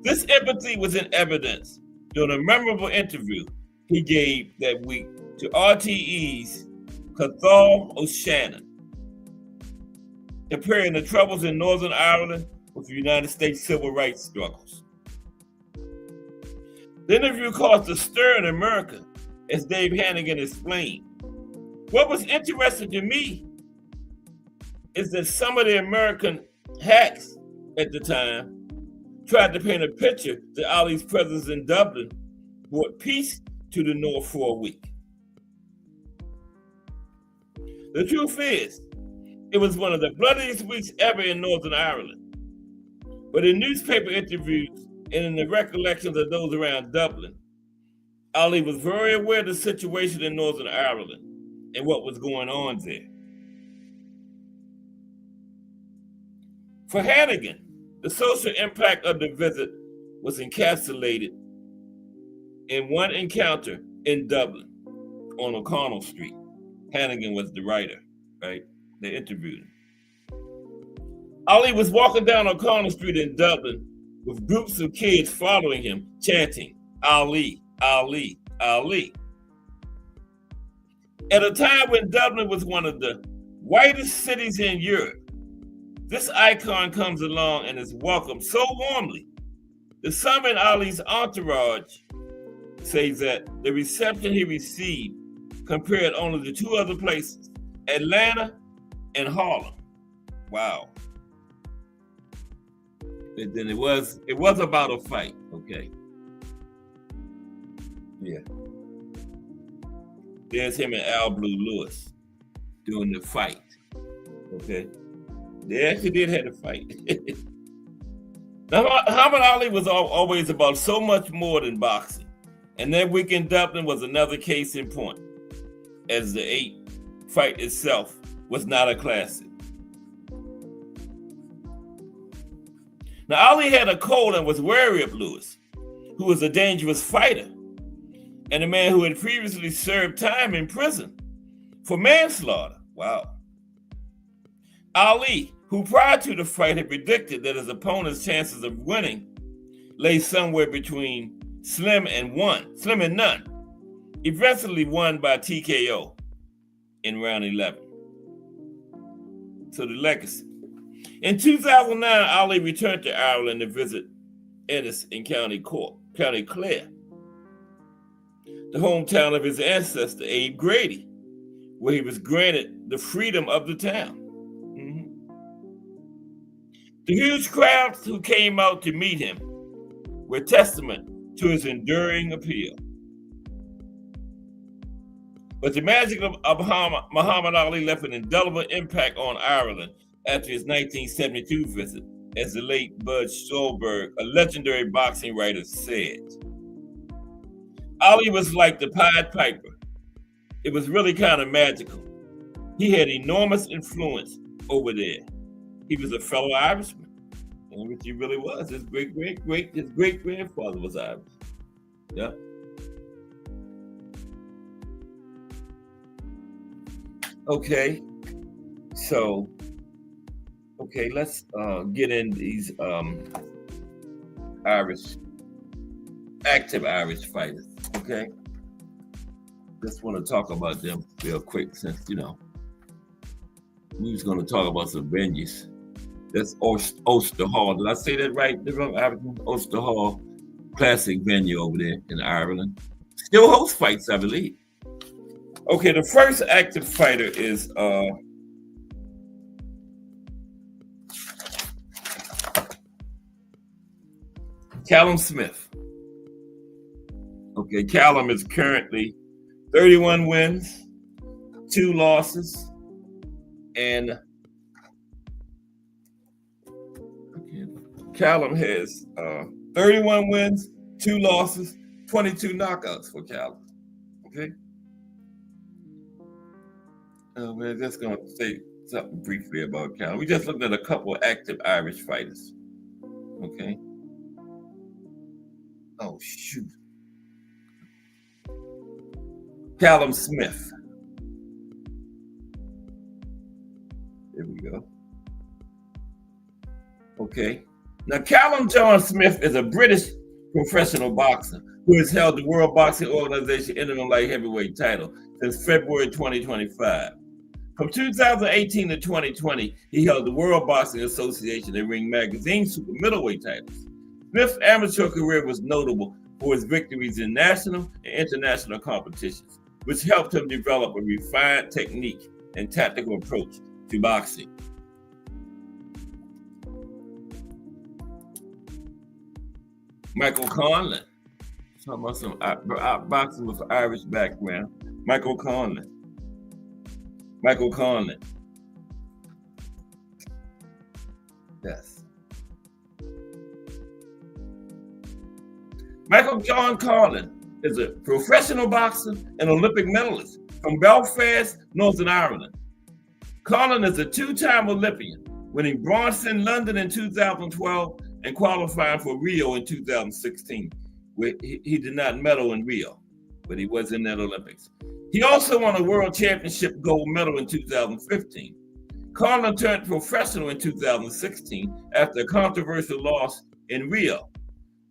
This empathy was in evidence during a memorable interview he gave that week to RTE's Cathal O'Shannon, comparing the troubles in Northern Ireland with the United States civil rights struggles. The interview caused a stir in America, as Dave Hannigan explained. What was interesting to me is that some of the American hacks at the time tried to paint a picture that Ali's presence in Dublin brought peace to the North for a week. The truth is, it was one of the bloodiest weeks ever in Northern Ireland. But in newspaper interviews and in the recollections of those around Dublin, Ali was very aware of the situation in Northern Ireland and what was going on there. For Hannigan, the social impact of the visit was encapsulated in one encounter in Dublin on O'Connell Street. Hannigan was the writer, right? They interviewed him. Ali was walking down O'Connell Street in Dublin with groups of kids following him, chanting, Ali, Ali, Ali. At a time when Dublin was one of the whitest cities in Europe, this icon comes along and is welcomed so warmly that some in Ali's entourage says that the reception he received compared only to two other places, Atlanta and Harlem. Wow. And then it was about a fight, okay? Yeah. There's him and Al Blue Lewis doing the fight, okay? They actually did have a fight. Now, Muhammad Ali was always about so much more than boxing. And that week in Dublin was another case in point, as the 8 fight itself was not a classic. Now, Ali had a cold and was wary of Lewis, who was a dangerous fighter, and a man who had previously served time in prison for manslaughter. Wow. Ali, who prior to the fight had predicted that his opponent's chances of winning lay somewhere between slim and none, eventually won by TKO in round 11. So the legacy. In 2009, Ali returned to Ireland to visit Ennis in County Clare, the hometown of his ancestor, Abe Grady, where he was granted the freedom of the town. The huge crowds who came out to meet him were testament to his enduring appeal. But the magic of Muhammad Ali left an indelible impact on Ireland after his 1972 visit, as the late Bud Stolberg, a legendary boxing writer, said. Ali was like the Pied Piper. It was really kind of magical. He had enormous influence over there. He was a fellow Irishman, which he really was. His great grandfather was Irish. Yeah. Okay, so let's get in these active Irish fighters. Okay, just want to talk about them real quick, since we was going to talk about some venues. That's Ulster Hall. Did I say that right? Ulster Hall, classic venue over there in Ireland. Still hosts fights, I believe. Okay, the first active fighter is Callum Smith. Okay, Callum is currently 31 wins, 2 losses, and Callum has 31 wins, 2 losses, 22 knockouts for Callum. Okay. We're just going to say something briefly about Callum. We just looked at a couple of active Irish fighters. Okay. Oh, shoot. Callum Smith. There we go. Okay. Now, Callum John Smith is a British professional boxer who has held the World Boxing Organization interim light heavyweight title since February 2025. From 2018 to 2020, he held the World Boxing Association and Ring Magazine super middleweight titles. Smith's amateur career was notable for his victories in national and international competitions, which helped him develop a refined technique and tactical approach to boxing. Michael Conlon. Talking about some boxing with Irish background. Michael Conlon. Michael Conlon. Yes. Michael John Conlon is a professional boxer and Olympic medalist from Belfast, Northern Ireland. Conlon is a two-time Olympian, winning bronze in London in 2012 and qualifying for Rio in 2016. He did not medal in Rio, but he was in that Olympics. He also won a World Championship gold medal in 2015. Conlon turned professional in 2016 after a controversial loss in Rio.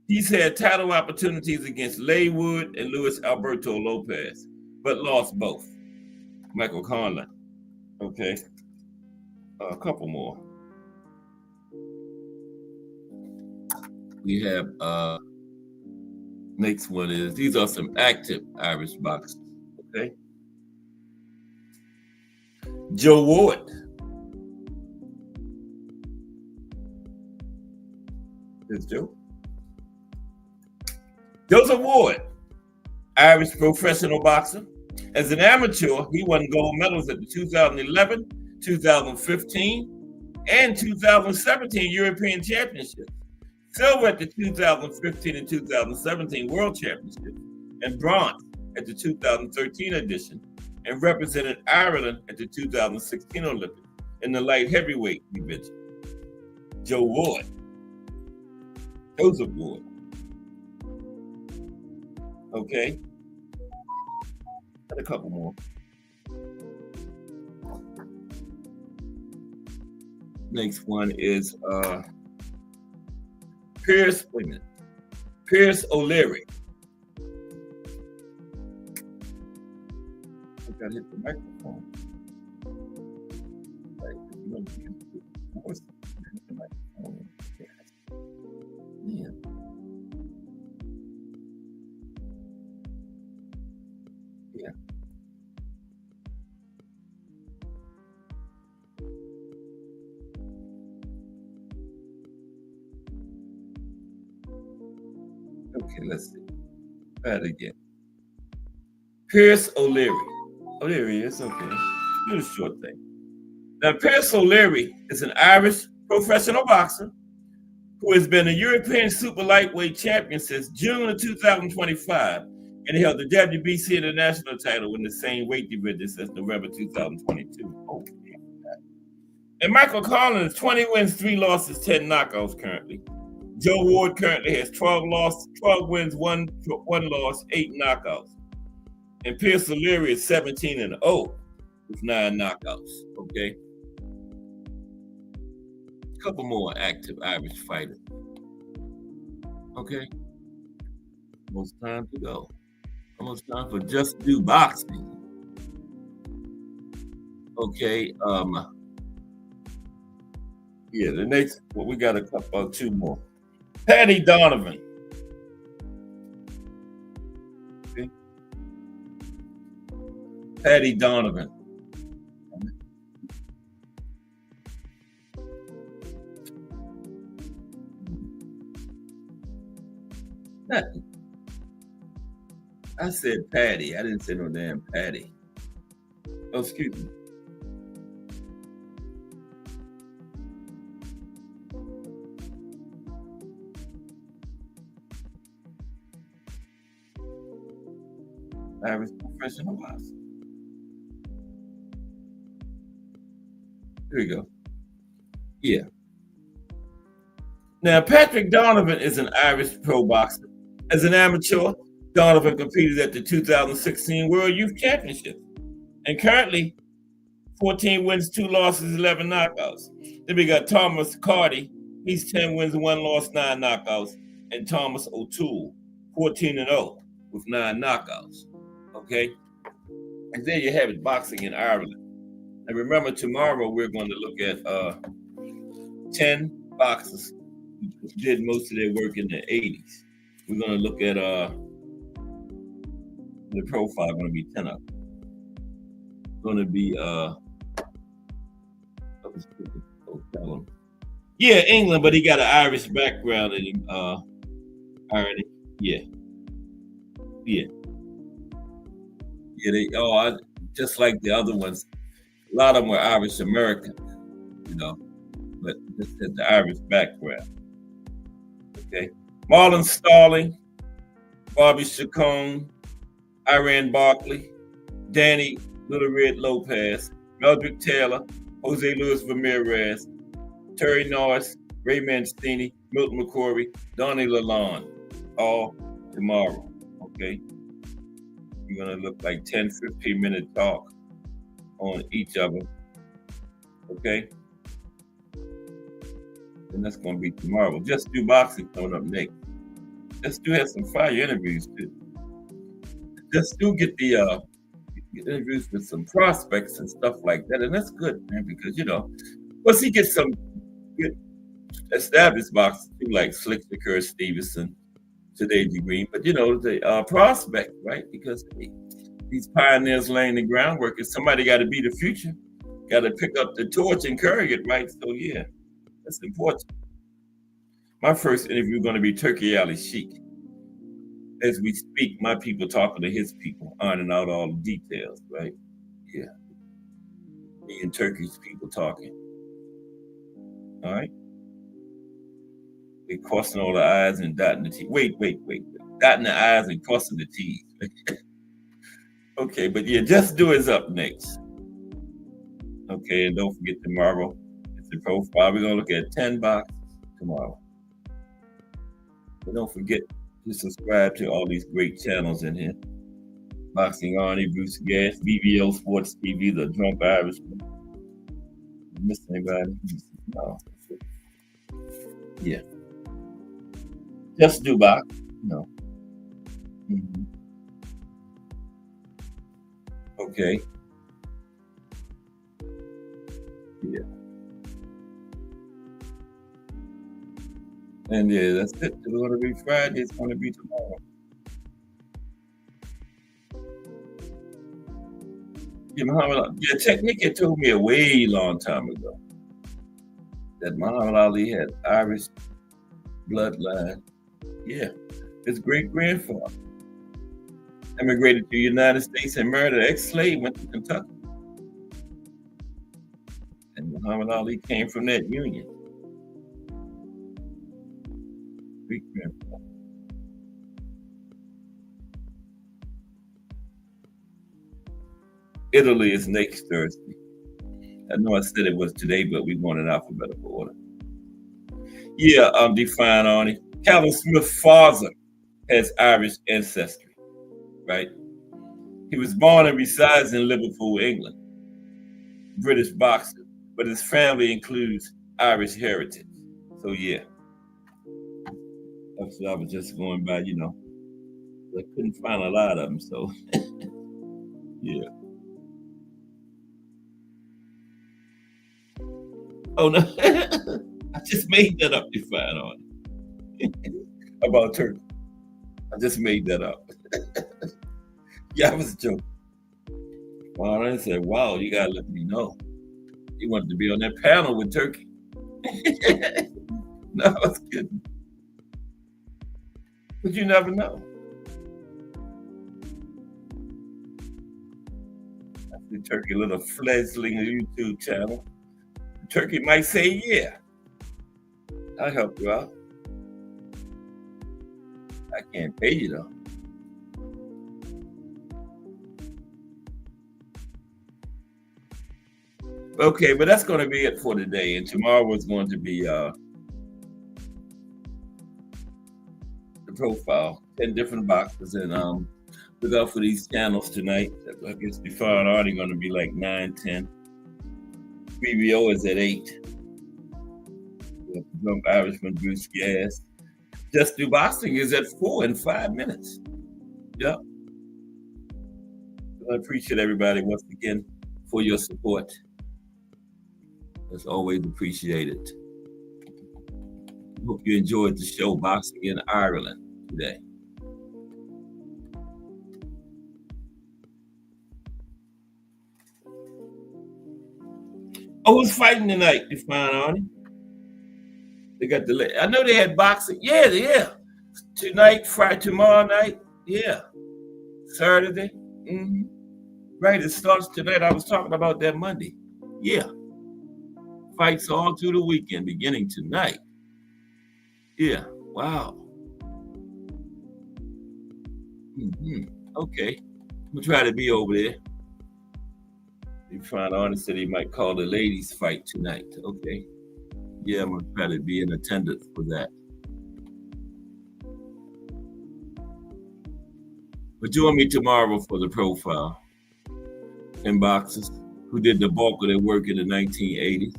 He's had title opportunities against Leigh Wood and Luis Alberto Lopez, but lost both. Michael Conlon. Okay. A couple more. We have next one is, these are some active Irish boxers. Okay. Joe Ward. Here's Joe. Joseph Ward, Irish professional boxer. As an amateur, he won gold medals at the 2011, 2015, and 2017 European Championships, silver at the 2015 and 2017 World Championships, and bronze at the 2013 edition, and represented Ireland at the 2016 Olympics in the light heavyweight division. Joe Ward. Joseph Ward. Okay. Got a couple more. Next one is Pierce O'Leary. I gotta hit the microphone. Right. Yeah. Yeah. Okay, let's see. Try it again. Pierce O'Leary. Oh, there he is. Okay. Do the short thing. Now, Pierce O'Leary is an Irish professional boxer who has been a European super lightweight champion since June of 2025 and held the WBC international title in the same weight division since November 2022. Oh, and Michael Conlon is 20 wins, 3 losses, 10 knockouts currently. Joe Ward currently has 12 wins, 1 loss, 8 knockouts. And Pierce O'Leary is 17-0 with 9 knockouts. Okay. A couple more active Irish fighters. Okay. Almost time to go. Almost time for Just Do Boxing. Okay. Yeah, the next one, we got a couple, 2 more. Paddy Donovan. Okay. Paddy Donovan. I said Paddy. I didn't say no damn Paddy. Oh, excuse me. Irish professional boxer. Here we go. Yeah. Now, Patrick Donovan is an Irish pro boxer. As an amateur, Donovan competed at the 2016 World Youth Championship and currently 14 wins, 2 losses, 11 knockouts. Then we got Thomas Carty. He's 10 wins, 1 loss, 9 knockouts. And Thomas O'Toole, 14-0 with 9 knockouts. Okay? And there you have it, boxing in Ireland. And remember, tomorrow we're going to look at 10 boxers who did most of their work in the 80s. We're going to look at the profile, going to be 10 of them. Going to be England, but he got an Irish background and Already. Yeah. Yeah. Yeah. Just like the other ones, a lot of them were Irish American, but just had the Irish background. Okay. Marlon Starling, Bobby Chacon, Iran Barkley, Danny Little Red Lopez, Meldrick Taylor, Jose Luis Ramirez, Terry Norris, Ray Mancini, Milton McCory, Donnie Lalonde, all tomorrow. Okay. We're going to look like 10, 15-minute talk on each of them. Okay. And that's going to be tomorrow. Just Do Boxing coming up next. Just Do have some fire interviews too. Just Do get the interviews with some prospects and stuff like that. And that's good, man, because, once he gets some good established boxers too, like Slick Shakur Stevenson, Tadaji Green, but the prospect, right? Because these pioneers laying the groundwork, and somebody got to be the future, got to pick up the torch and carry it, right? So yeah, that's important. My first interview is going to be Turki Ali Sheikh. As we speak, my people talking to his people, ironing out all the details, right? Yeah. Me and Turkish people talking. All right. We're crossing all the I's and dotting the T's. Wait. Dotting the I's and crossing the T's. Okay, but yeah, Just Do is up next. Okay, and don't forget tomorrow, it's the profile. We're going to look at 10 boxes tomorrow. But don't forget to subscribe to all these great channels in here. Boxing Arnie, Bruce Gas, BBO Sports TV, The Drunk Irishman. Missed anybody? No. Yeah. Just Do Box. No. Mm-hmm. Okay. Yeah. And yeah, that's it. It's going to be Friday. It's going to be tomorrow. Yeah, Muhammad Ali. Yeah, Technique had told me a way long time ago that Muhammad Ali had Irish bloodline. Yeah, his great-grandfather immigrated to the United States and married an ex-slave, went to Kentucky. And Muhammad Ali came from that union. Great-grandfather. Italy is next Thursday. I know I said it was today, but we want in alphabetical order. Yeah, Define Arnie. Callum Smith's father has Irish ancestry, right? He was born and resides in Liverpool, England. British boxer, but his family includes Irish heritage. So yeah, that's what I was just going by, I couldn't find a lot of them, so yeah. Oh no, I just made that up, Define on about Turkey. I just made that up. Yeah, I was joking. Well, I said, wow, you gotta let me know. You wanted to be on that panel with Turkey. No, I was kidding. But you never know. I see Turkey, a little fledgling YouTube channel. Turkey might say, yeah, I'll help you out. I can't pay you though. Okay, but that's going to be it for today. And tomorrow is going to be the profile, 10 different boxes. And look out for these channels tonight. I guess Define Arnie going to be like 9, 10. BBO is at 8. Drunk Irishman, Bruce Gas. Just Do Boxing is at 4 in 5 minutes. Yep. I appreciate everybody once again for your support. It's always appreciated. Hope you enjoyed the show, Boxing in Ireland, today. Oh, who's fighting tonight, Define Arnie? They got the. I know they had boxing. Yeah. tonight, Friday, tomorrow night. Yeah, Saturday. Mm-hmm. Right, it starts tonight. I was talking about that Monday. Yeah, fights all through the weekend, beginning tonight. Yeah, wow. Mm-hmm. Okay, I'm gonna try to be over there. You find Arnie said he might call the ladies' fight tonight. Okay. Yeah, I'm gonna try to be in attendance for that. But join me tomorrow for the profile in boxers who did the bulk of their work in the 1980s.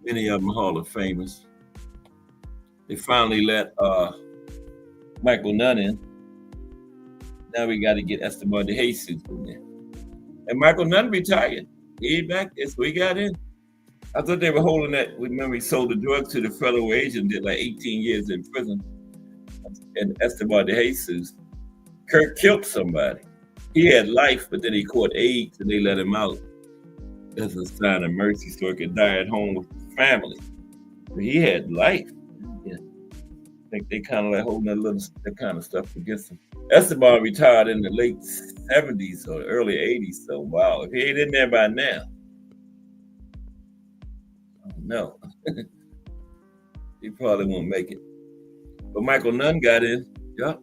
Many of them Hall of Famers. They finally let Michael Nunn in. Now we got to get Esteban de Jesus in there. And Michael Nunn retired. He ain't back. That's what he got in. I thought they were holding that. Remember, he sold the drugs to the fellow agent, did like 18 years in prison. And Esteban de Jesus, Kirk killed somebody. He had life, but then he caught AIDS and they let him out as a sign of mercy so he could die at home with his family. But he had life. Yeah. I think they kind of like holding that kind of stuff against him. Esteban retired in the late 70s or early 80s. So, wow, if he ain't in there by now, no, he probably won't make it. But Michael Nunn got in. Yep.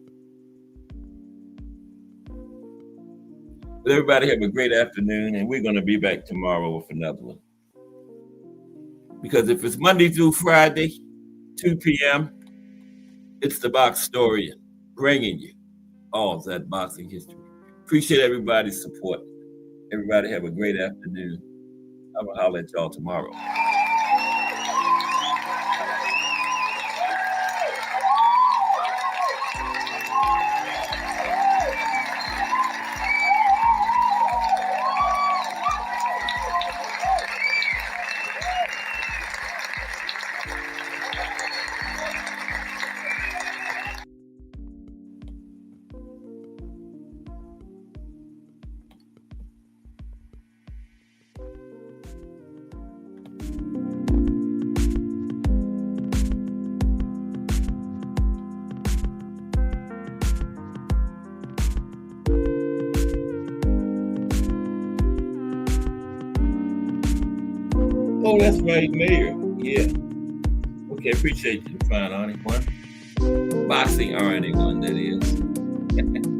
But everybody have a great afternoon, and we're going to be back tomorrow with another one. Because if it's Monday through Friday, 2 p.m., it's the Boxtorian bringing you all of that boxing history. Appreciate everybody's support. Everybody have a great afternoon. I'm going to holler at y'all tomorrow. Oh, that's right, Mayor. Yeah. Okay, appreciate you, fine Arnie one. Boxing Arnie one, that is.